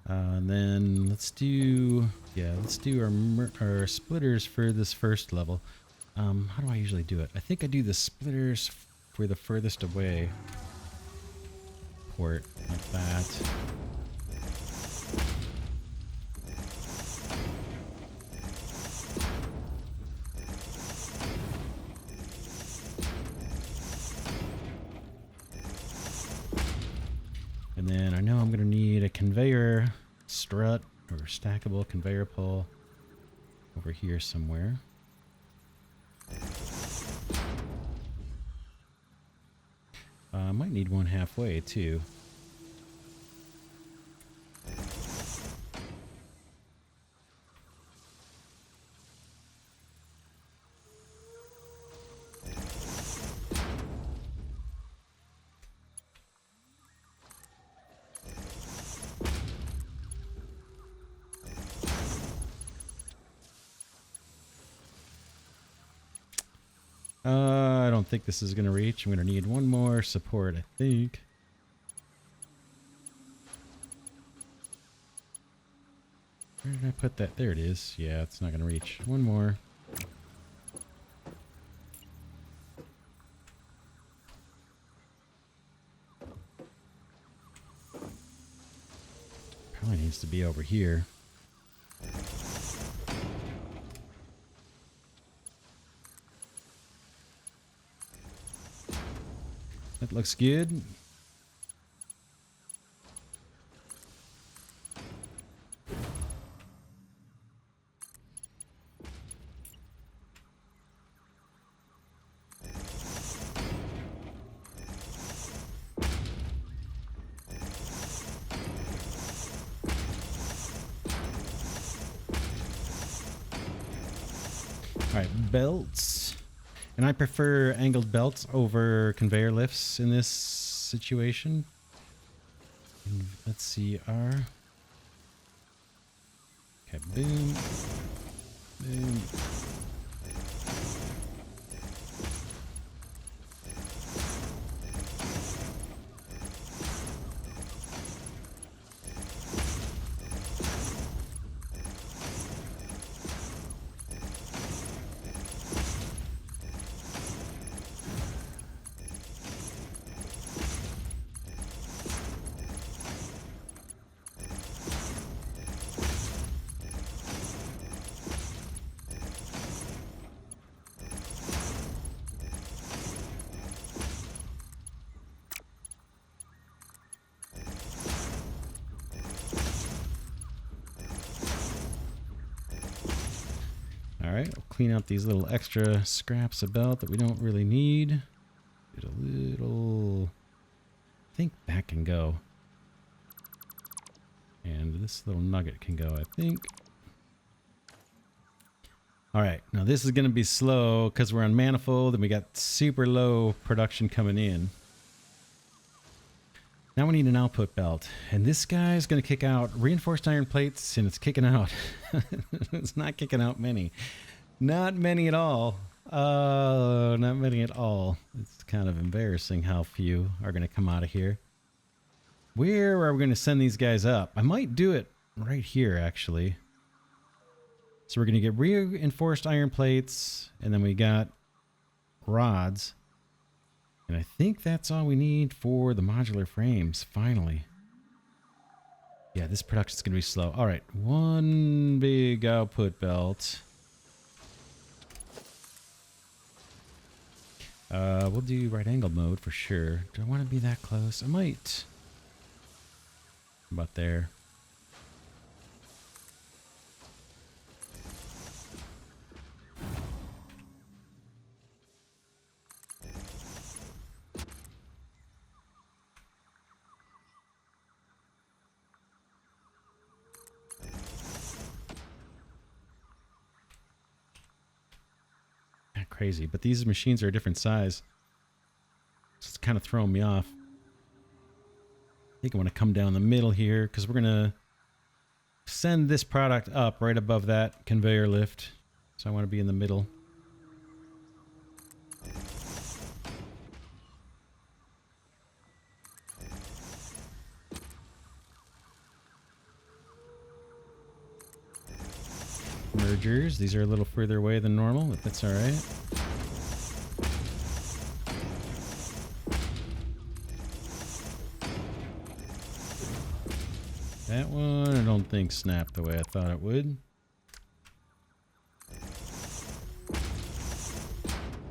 And then let's do our splitters for this first level. How do I usually do it? I think I do the splitters for the furthest away port, like that. And then I know I'm going to need a conveyor strut or stackable conveyor pole over here somewhere. I might need one halfway too. I don't think this is going to reach. I'm going to need one more support, I think. Where did I put that? There it is. Yeah, it's not going to reach. One more. Probably needs to be over here. That looks good. All right, belts. And I prefer angled belts over conveyor lifts in this situation. And let's see, okay, boom, boom. Alright, we'll clean out these little extra scraps of belt that we don't really need. Get a little... I think that can go. And this little nugget can go, I think. Alright, now this is going to be slow because we're on manifold and we got super low production coming in. Now we need an output belt. And this guy's going to kick out reinforced iron plates, and it's kicking out. It's not kicking out many. Not many at all. Not many at all. It's kind of embarrassing how few are going to come out of here. Where are we going to send these guys up? I might do it right here, actually. So we're going to get reinforced iron plates, and then we got rods. And I think that's all we need for the modular frames, finally. Yeah, this production's going to be slow. All right, one big output belt. We'll do right angle mode for sure. Do I want to be that close? I might. About there. Crazy, but these machines are a different size. It's kind of throwing me off. I think I want to come down the middle here because we're gonna send this product up right above that conveyor lift. So I want to be in the middle. Mergers. These are a little further away than normal, but that's all right. That one I don't think snapped the way I thought it would.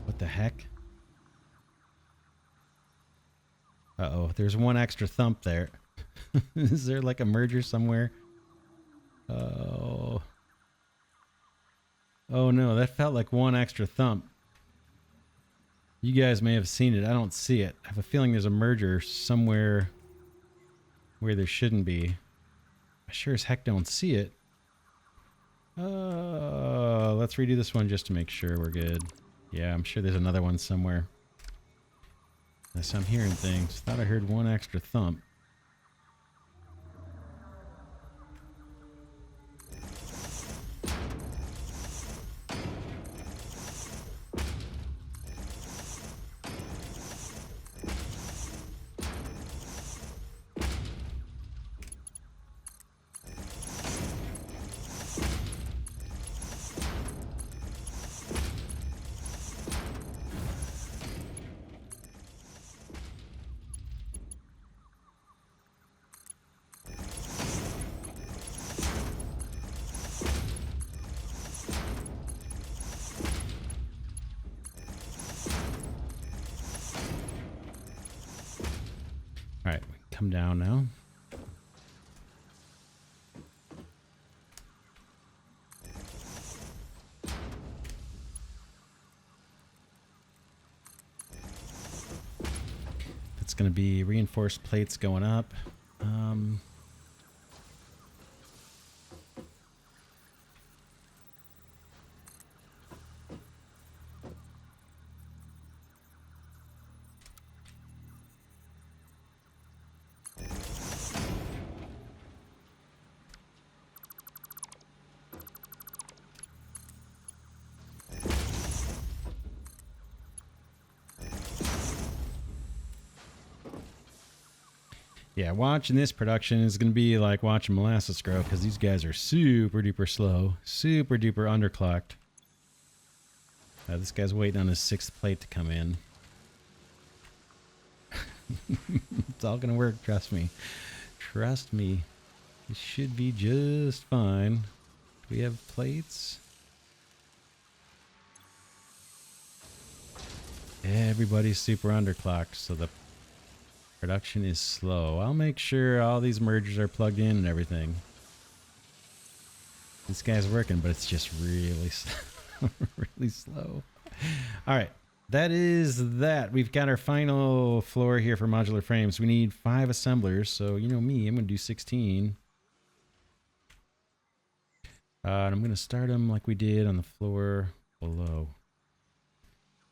What the heck? Uh-oh, there's one extra thump there. Is there like a merger somewhere? Oh. Oh no, that felt like one extra thump. You guys may have seen it. I don't see it. I have a feeling there's a merger somewhere where there shouldn't be. I sure as heck don't see it. Let's redo this one just to make sure we're good. Yeah, I'm sure there's another one somewhere. Unless I'm hearing things. Thought I heard one extra thump. Alright, come down now. That's going to be reinforced plates going up. Yeah, watching this production is going to be like watching molasses grow because these guys are super duper slow, super duper underclocked. This guy's waiting on his 6th plate to come in. It's all going to work, trust me. Trust me. It should be just fine. Do we have plates? Everybody's super underclocked, so the production is slow. I'll make sure all these mergers are plugged in and everything. This guy's working, but it's just really slow. Really slow. All right. That is that. We've got our final floor here for modular frames. We need 5 assemblers. So, you know me, I'm going to do 16. And I'm going to start them like we did on the floor below.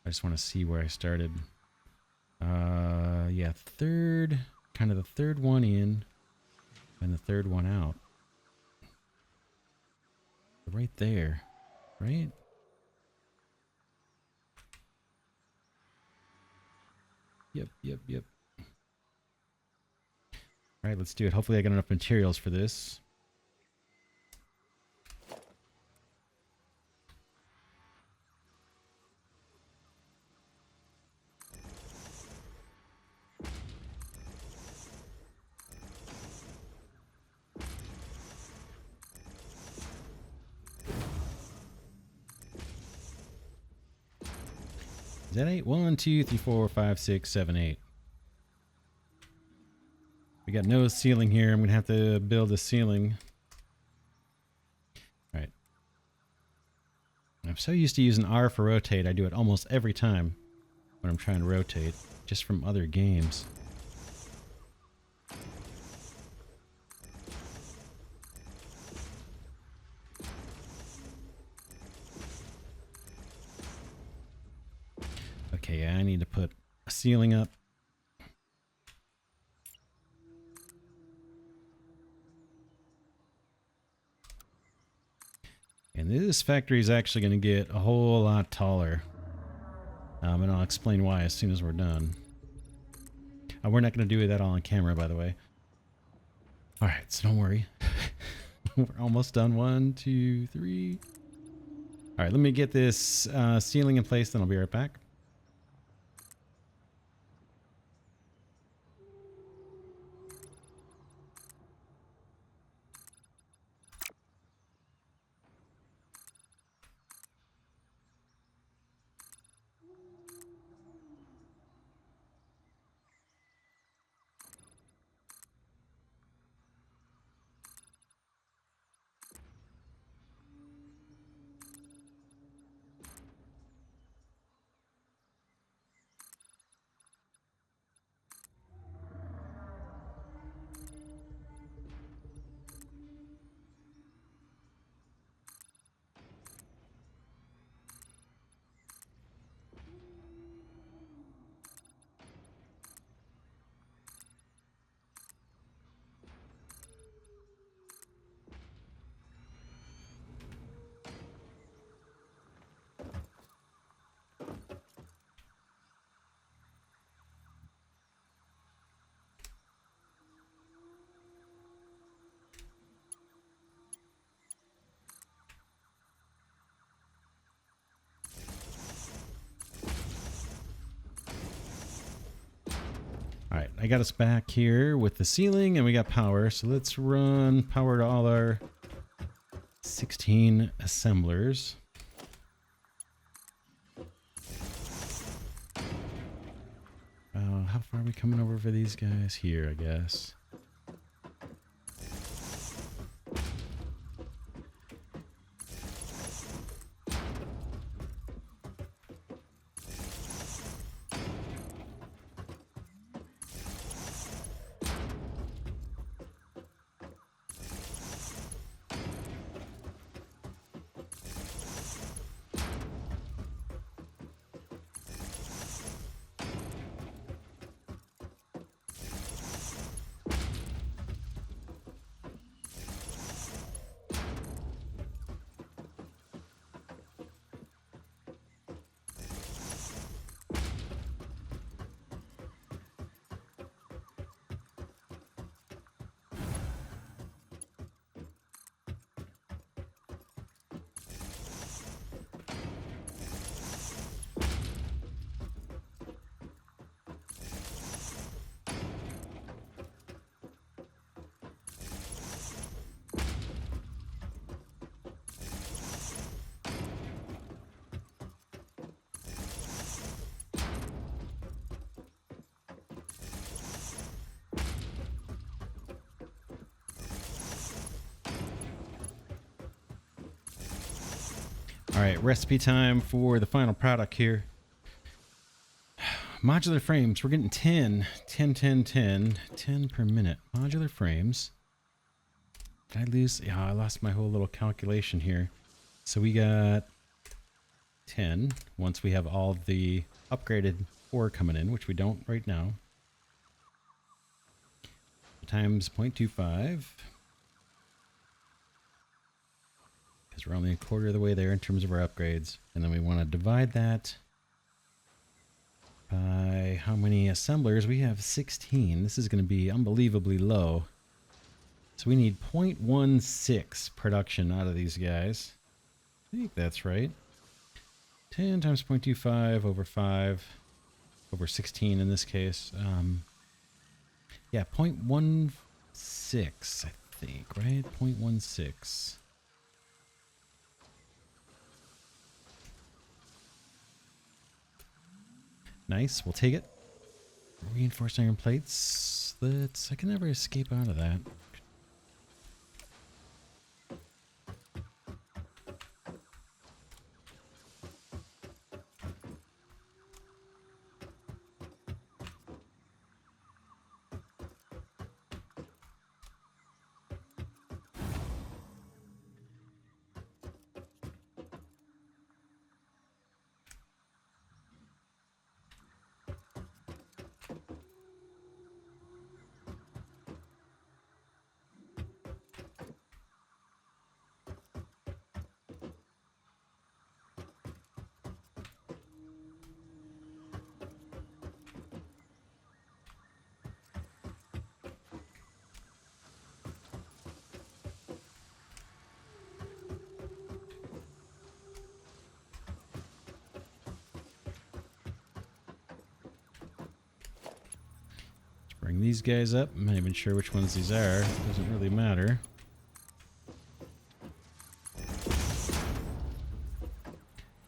I just want to see where I started. Yeah, kind of the third one in and the third one out. Right there, right? Yep. All right, let's do it. Hopefully I got enough materials for this. Is that 8? 1, 2, 3, 4, 5, 6, 7, 8. We got no ceiling here. I'm going to have to build a ceiling. All right. I'm so used to using R for rotate. I do it almost every time when I'm trying to rotate, just from other games. Okay, yeah, I need to put a ceiling up. And this factory is actually going to get a whole lot taller. And I'll explain why as soon as we're done. We're not going to do that all on camera, by the way. All right, so don't worry. We're almost done. 1, 2, 3. All right, let me get this ceiling in place, then I'll be right back. All right, I got us back here with the ceiling and we got power. So let's run power to all our 16 assemblers. How far are we coming over for these guys? Here, I guess. All right, recipe time for the final product here. Modular frames. We're getting 10 per minute. Modular frames. Did I lose? Yeah, I lost my whole little calculation here. So we got 10 once we have all the upgraded ore coming in, which we don't right now. Times 0.25. Because we're only a quarter of the way there in terms of our upgrades. And then we want to divide that by how many assemblers. We have 16. This is going to be unbelievably low. So we need 0.16 production out of these guys. I think that's right. 10 times 0.25 over 5 over 16 in this case. Yeah, 0.16, I think, right? 0.16. Nice, we'll take it. Reinforced iron plates. I can never escape out of that. Bring these guys up. I'm not even sure which ones these are. Doesn't really matter.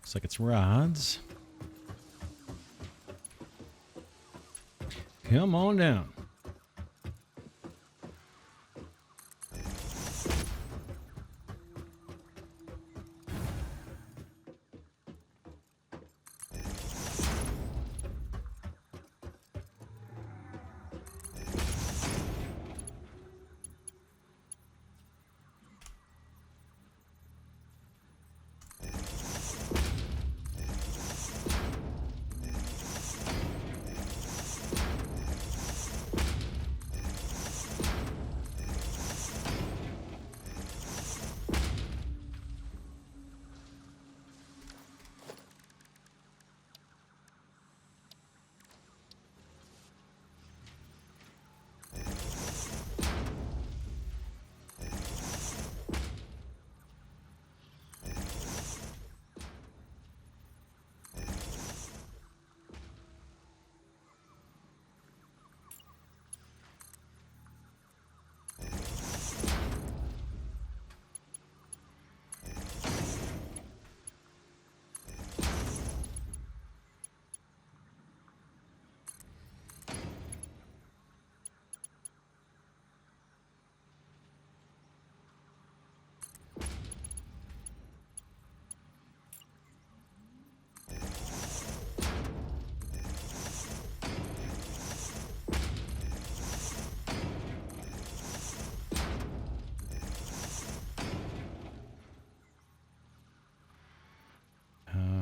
Looks like it's rods. Come on down.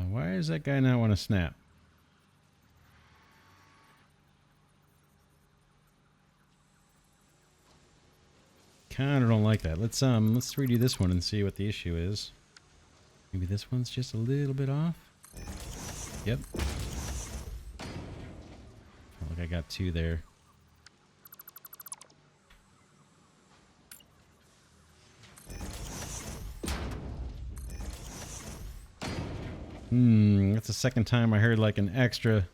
Why does that guy not want to snap? Kinda don't like that. Let's redo this one and see what the issue is. Maybe this one's just a little bit off. Yep. Look, I got two there. That's the second time I heard like an extra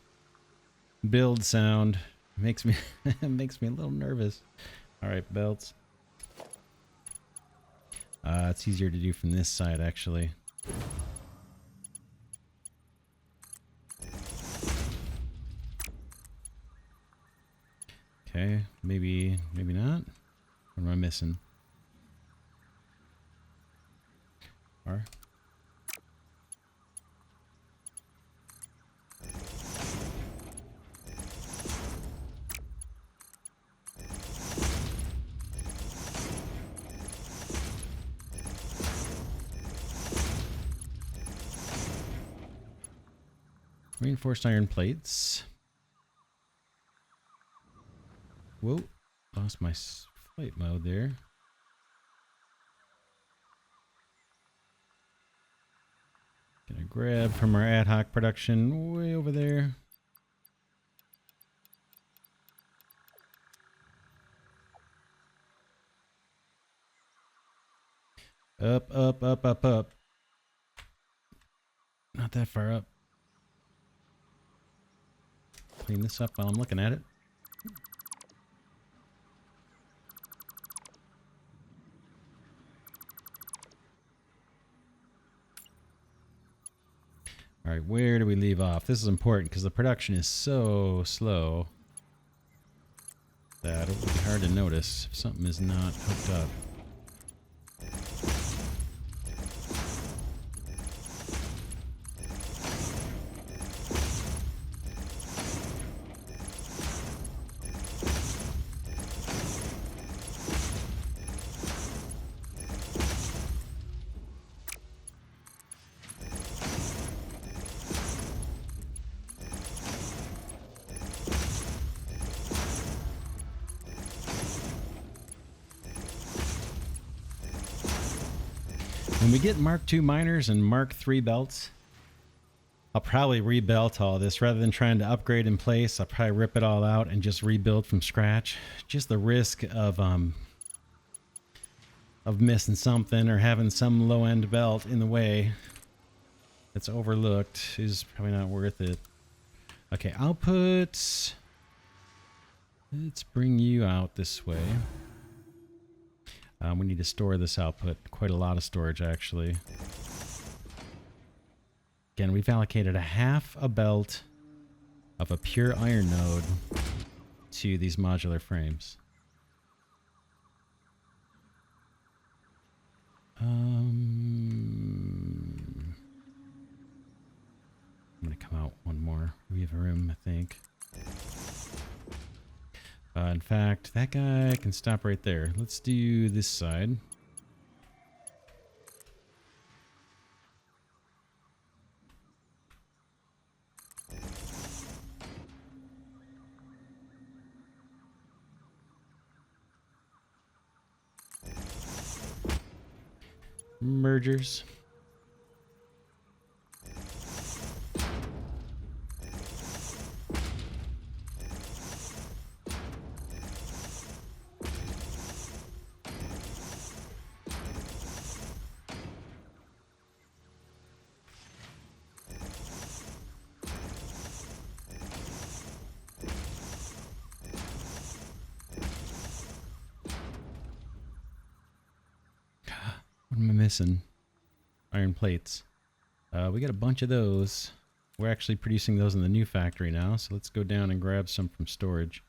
build sound. Makes me makes me a little nervous. All right, belts. It's easier to do from this side actually. Okay, maybe not. What am I missing? Or reinforced iron plates. Whoa, lost my flight mode there. Gonna grab from our ad hoc production way over there. Up, up, up, up, up. Not that far up. Clean this up while I'm looking at it. All right, where do we leave off? This is important because the production is so slow. that. It would be hard to notice if something is not hooked up. When we get Mark II miners and Mark III belts, I'll probably rebelt all this rather than trying to upgrade in place. I'll probably rip it all out and just rebuild from scratch. Just the risk of missing something or having some low-end belt in the way that's overlooked is probably not worth it. Okay, outputs. Let's bring you out this way. We need to store this output. Quite a lot of storage, actually. Again, we've allocated a half a belt of a pure iron node to these modular frames. I'm going to come out one more. We have room, I think. In fact, that guy can stop right there. Let's do this side. Mergers. What am I missing? Iron plates. We got a bunch of those. We're actually producing those in the new factory now, so let's go down and grab some from storage.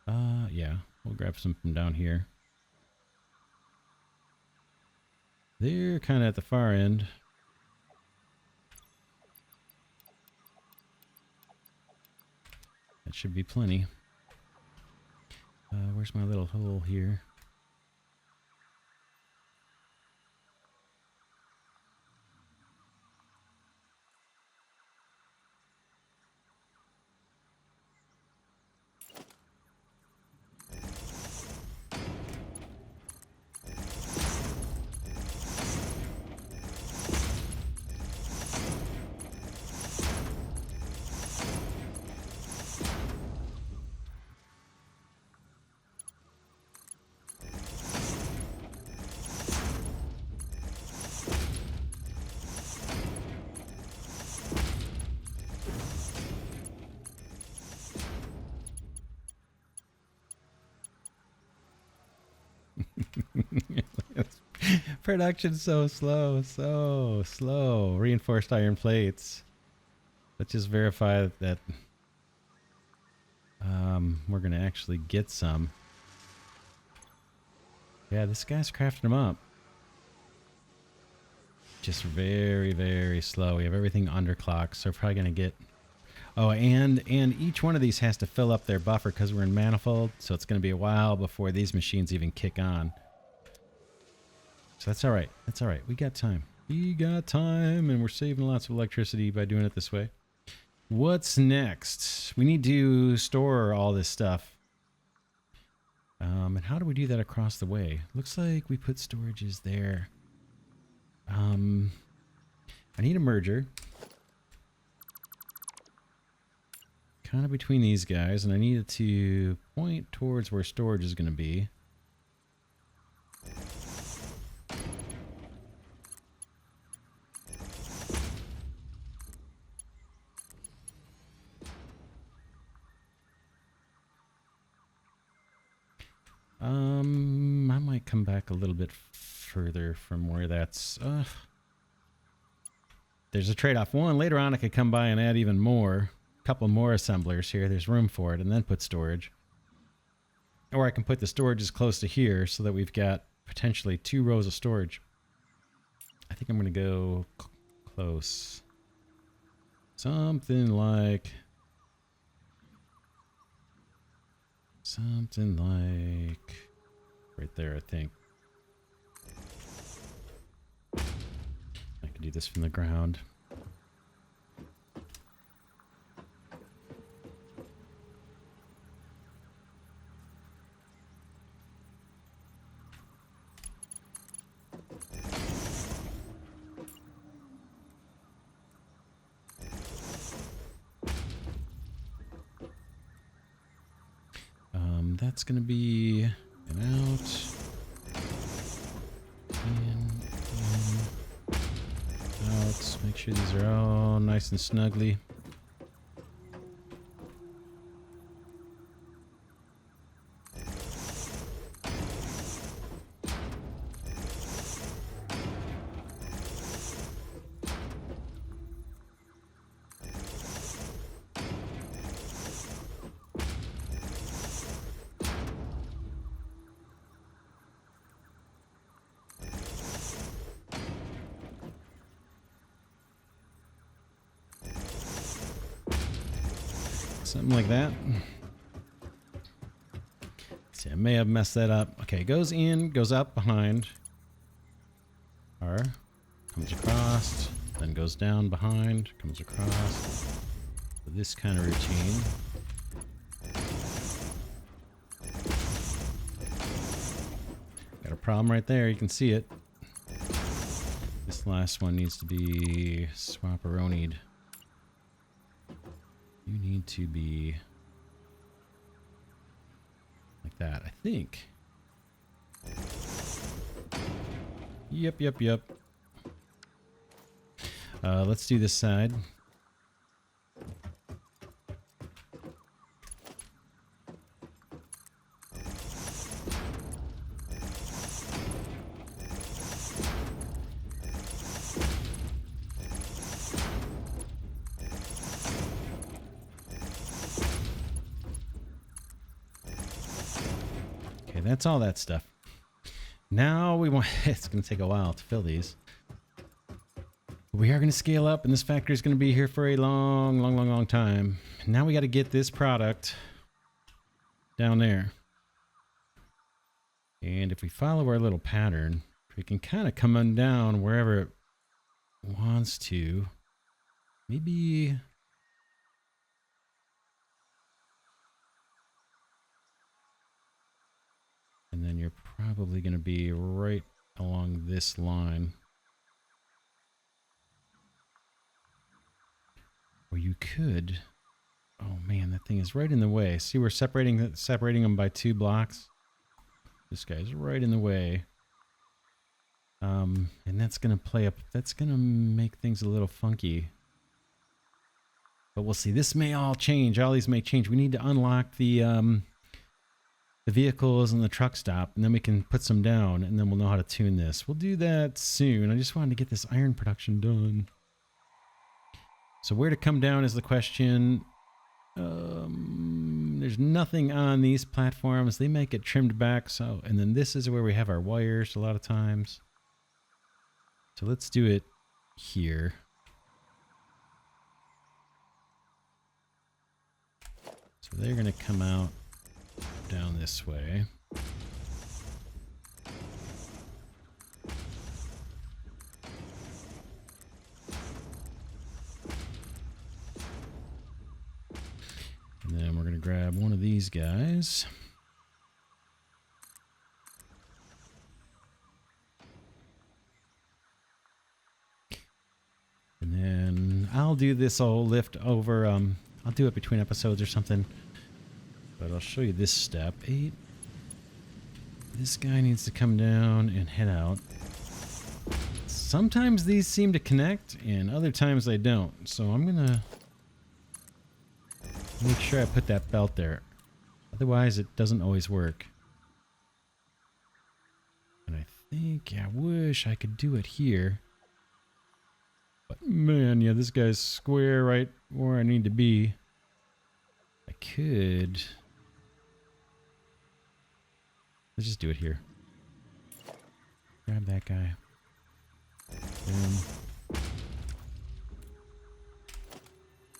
Yeah, we'll grab some from down here. They're kind of at the far end. That should be plenty. Where's my little hole here? Production's so slow, so slow. Reinforced iron plates. Let's just verify that we're gonna actually get some. Yeah, this guy's crafting them up. Just very, very slow. We have everything underclocked, so we're probably gonna get. Oh, and each one of these has to fill up their buffer because we're in manifold, so it's gonna be a while before these machines even kick on. So that's all right. That's all right. We got time. We got time, and we're saving lots of electricity by doing it this way. What's next? We need to store all this stuff. And how do we do that across the way? Looks like we put storages there. I need a merger. Kind of between these guys, and I need it to point towards where storage is going to be. I might come back a little bit further from where that's... There's a trade-off. One, later on I could come by and add even more. A couple more assemblers here. There's room for it, and then put storage. Or I can put the storage as close to here so that we've got potentially 2 rows of storage. I think I'm going to go close. Something like right there, I think. I can do this from the ground. That's going to be an out. In, out. Make sure these are all nice and snugly. Something like that. See, I may have messed that up. Okay, goes in, goes up behind. R, comes across, then goes down behind, comes across. So this kind of routine. Got a problem right there, you can see it. This last one needs to be swap-a-ronied. You need to be like that, I think. Yep. Let's do this side. Okay, that's all that stuff. Now we want, it's going to take a while to fill these. We are going to scale up, and this factory is going to be here for a long time. Now we got to get this product down there. And if we follow our little pattern, we can kind of come on down wherever it wants to. Maybe... And then you're probably going to be right along this line. Or you could... Oh man, that thing is right in the way. See, we're separating them by 2 blocks. This guy's right in the way. And that's going to play up... That's going to make things a little funky. But we'll see. This may all change. All these may change. We need to unlock the vehicles and the truck stop, and then we can put some down, and then we'll know how to tune this. We'll do that soon. I just wanted to get this iron production done. So where to come down is the question. There's nothing on these platforms. They might get trimmed back. So, and then this is where we have our wires a lot of times. So let's do it here. So they're going to come out down this way. And then we're going to grab one of these guys. And then I'll do this whole lift over. I'll do it between episodes or something. But I'll show you this step. 8. This guy needs to come down and head out. Sometimes these seem to connect, and other times they don't. So I'm going to make sure I put that belt there. Otherwise, it doesn't always work. And I think, I wish I could do it here. But man, yeah, this guy's square right where I need to be. I could... Let's just do it here. Grab that guy. Boom.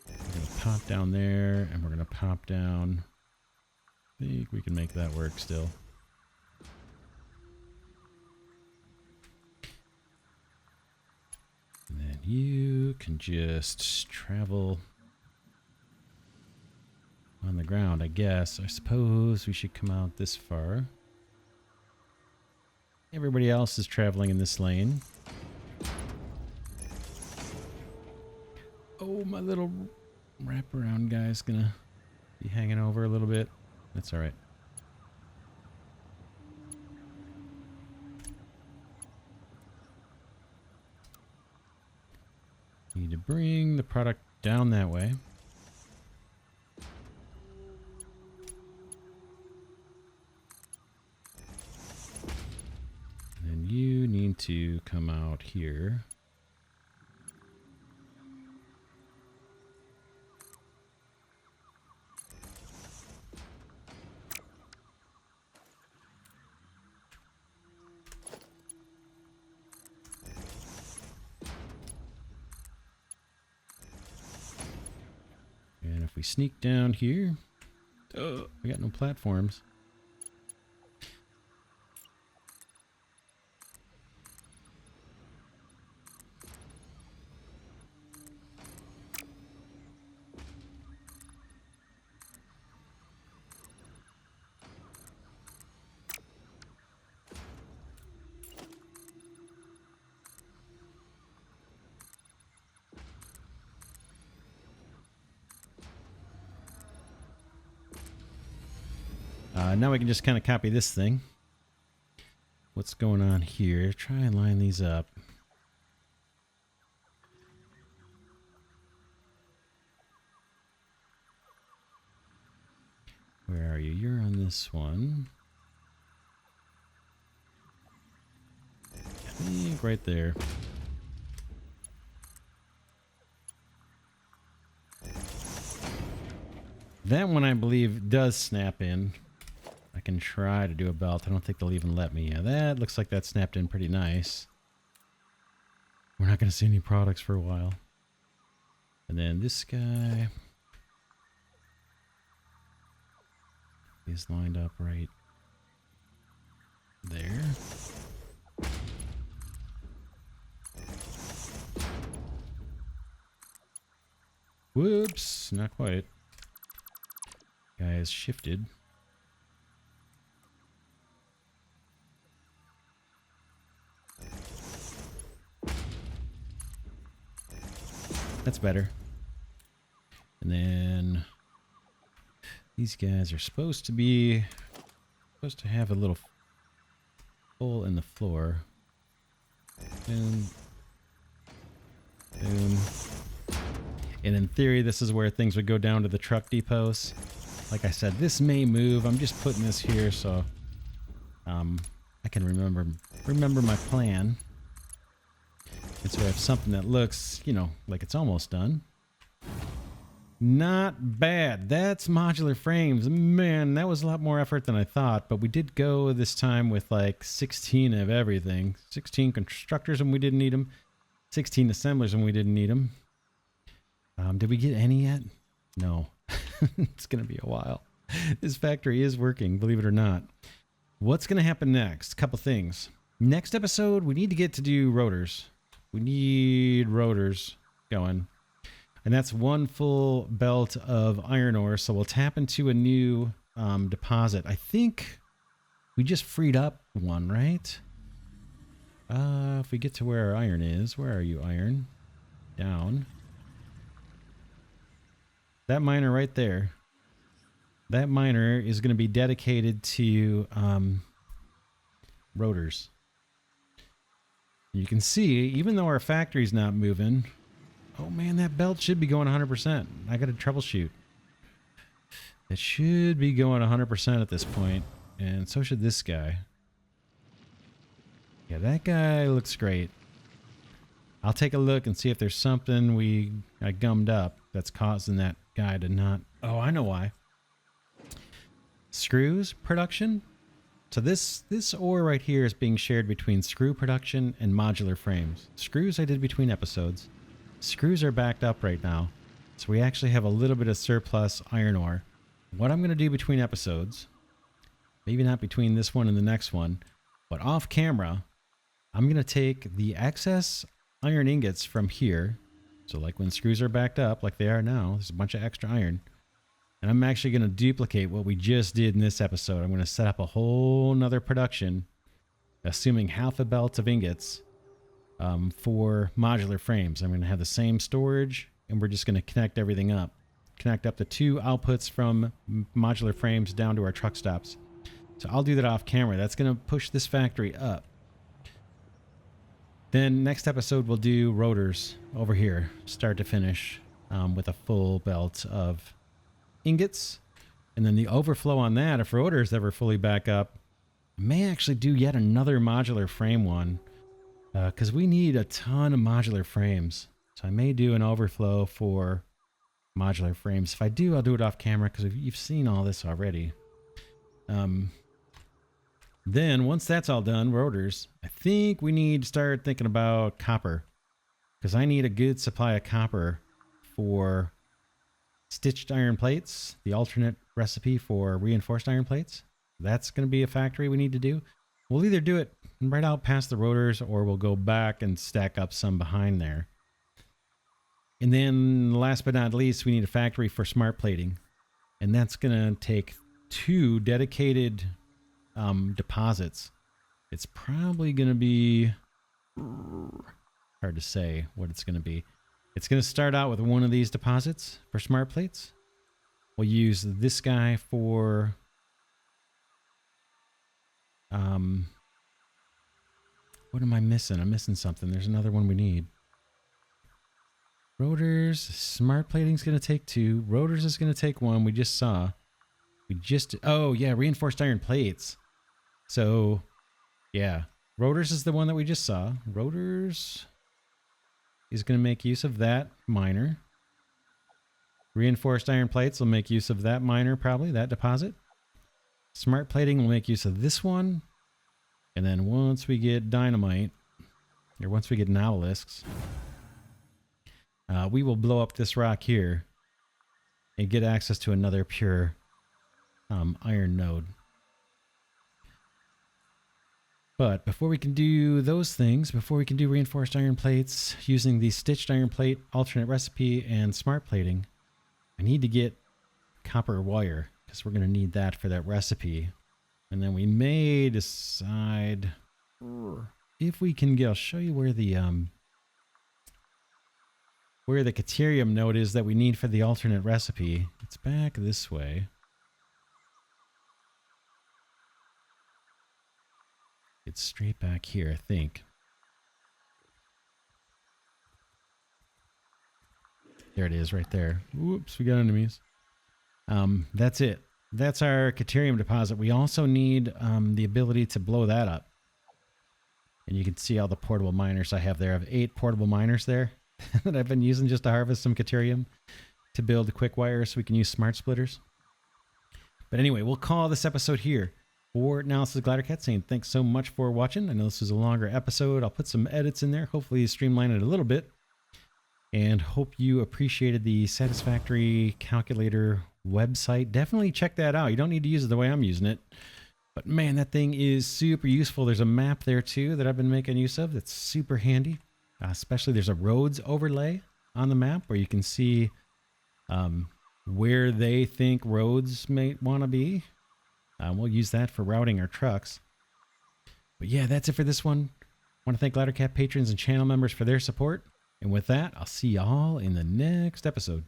We're going to pop down there, and we're going to pop down. I think we can make that work still. And then you can just travel on the ground, I guess. I suppose we should come out this far. Everybody else is traveling in this lane. Oh, my little wraparound guy's gonna be hanging over a little bit. That's all right. Need to bring the product down that way. And then you need to come out here. And if we sneak down here, oh, we got no platforms. Now we can just kind of copy this thing. What's going on here? Try and line these up. Where are you? You're on this one. I think right there. That one I believe does snap in. I can try to do a belt. I don't think they'll even let me. Yeah, that looks like that snapped in pretty nice. We're not going to see any products for a while. And then this guy is lined up right there. Whoops, not quite. Guy is shifted. That's better. And then these guys are supposed to have a little hole in the floor. Boom. Boom. And in theory, this is where things would go down to the truck depots. Like I said, this may move. I'm just putting this here so I can remember my plan. And so I have something that looks, you know, like it's almost done. Not bad. That's modular frames. Man, that was a lot more effort than I thought. But we did go this time with like 16 of everything. 16 constructors when we didn't need them. 16 assemblers when we didn't need them. Did we get any yet? No. It's going to be a while. This factory is working, believe it or not. What's going to happen next? A couple things. Next episode, we need to get to do rotors. We need rotors going. And that's one full belt of iron ore. So we'll tap into a new deposit. I think we just freed up one, right? If we get to where our iron is. Where are you, iron? Down. That miner right there. That miner is going to be dedicated to rotors. You can see, even though our factory's not moving, oh man, that belt should be going 100%. I got to troubleshoot. It should be going 100% at this point, and so should this guy. Yeah, that guy looks great. I'll take a look and see if there's something I gummed up that's causing that guy to not... Oh, I know why. Screws production? So this ore right here is being shared between screw production and modular frames. Screws I did between episodes. Screws are backed up right now. So we actually have a little bit of surplus iron ore. What I'm going to do between episodes, maybe not between this one and the next one, but off camera, I'm going to take the excess iron ingots from here. So like when screws are backed up like they are now, there's a bunch of extra iron. And I'm actually going to duplicate what we just did in this episode. I'm going to set up a whole nother production, assuming half a belt of ingots for modular frames. I'm going to have the same storage, and we're just going to connect everything up. Connect up the two outputs from modular frames down to our truck stops. So I'll do that off camera. That's going to push this factory up. Then next episode, we'll do rotors over here, start to finish, with a full belt of ingots. And then the overflow on that, if rotors ever fully back up, I may actually do yet another modular frame one, because we need a ton of modular frames. So I may do an overflow for modular frames. If I do, I'll do it off camera, because you've seen all this already. Then once that's all done, rotors, I think we need to start thinking about copper, because I need a good supply of copper for stitched iron plates, the alternate recipe for reinforced iron plates. That's going to be a factory we need to do. We'll either do it right out past the rotors, or we'll go back and stack up some behind there. And then last but not least, we need a factory for smart plating. And that's going to take 2 dedicated deposits. It's probably going to be hard to say what it's going to be. It's going to start out with one of these deposits for smart plates. We'll use this guy for what am I missing? I'm missing something. There's another one we need. Rotors, smart plating is going to take 2. Rotors is going to take 1. We just saw. Oh yeah, reinforced iron plates. So yeah, rotors is the one that we just saw. Rotors is going to make use of that miner. Reinforced iron plates will make use of that miner, probably, that deposit. Smart plating will make use of this one. And then once we get dynamite, or once we get novelisks, we will blow up this rock here and get access to another pure iron node. But before we can do those things, before we can do reinforced iron plates using the stitched iron plate alternate recipe and smart plating, I need to get copper wire, because we're going to need that for that recipe. And then we may decide if we can get, I'll show you where the caterium node is that we need for the alternate recipe. It's back this way. It's straight back here, I think. There it is, right there. Whoops, we got enemies. That's it. That's our caterium deposit. We also need the ability to blow that up. And you can see all the portable miners I have there. I have 8 portable miners there that I've been using just to harvest some caterium to build quick wire so we can use smart splitters. But anyway, we'll call this episode here. For now, this is Glidercat saying thanks so much for watching. I know this was a longer episode. I'll put some edits in there. Hopefully streamline it a little bit. And hope you appreciated the Satisfactory calculator website. Definitely check that out. You don't need to use it the way I'm using it. But man, that thing is super useful. There's a map there too that I've been making use of that's super handy. Especially there's a roads overlay on the map where you can see where they think roads may want to be. We'll use that for routing our trucks. But yeah, that's it for this one. I want to thank Glidercat patrons and channel members for their support. And with that, I'll see y'all in the next episode.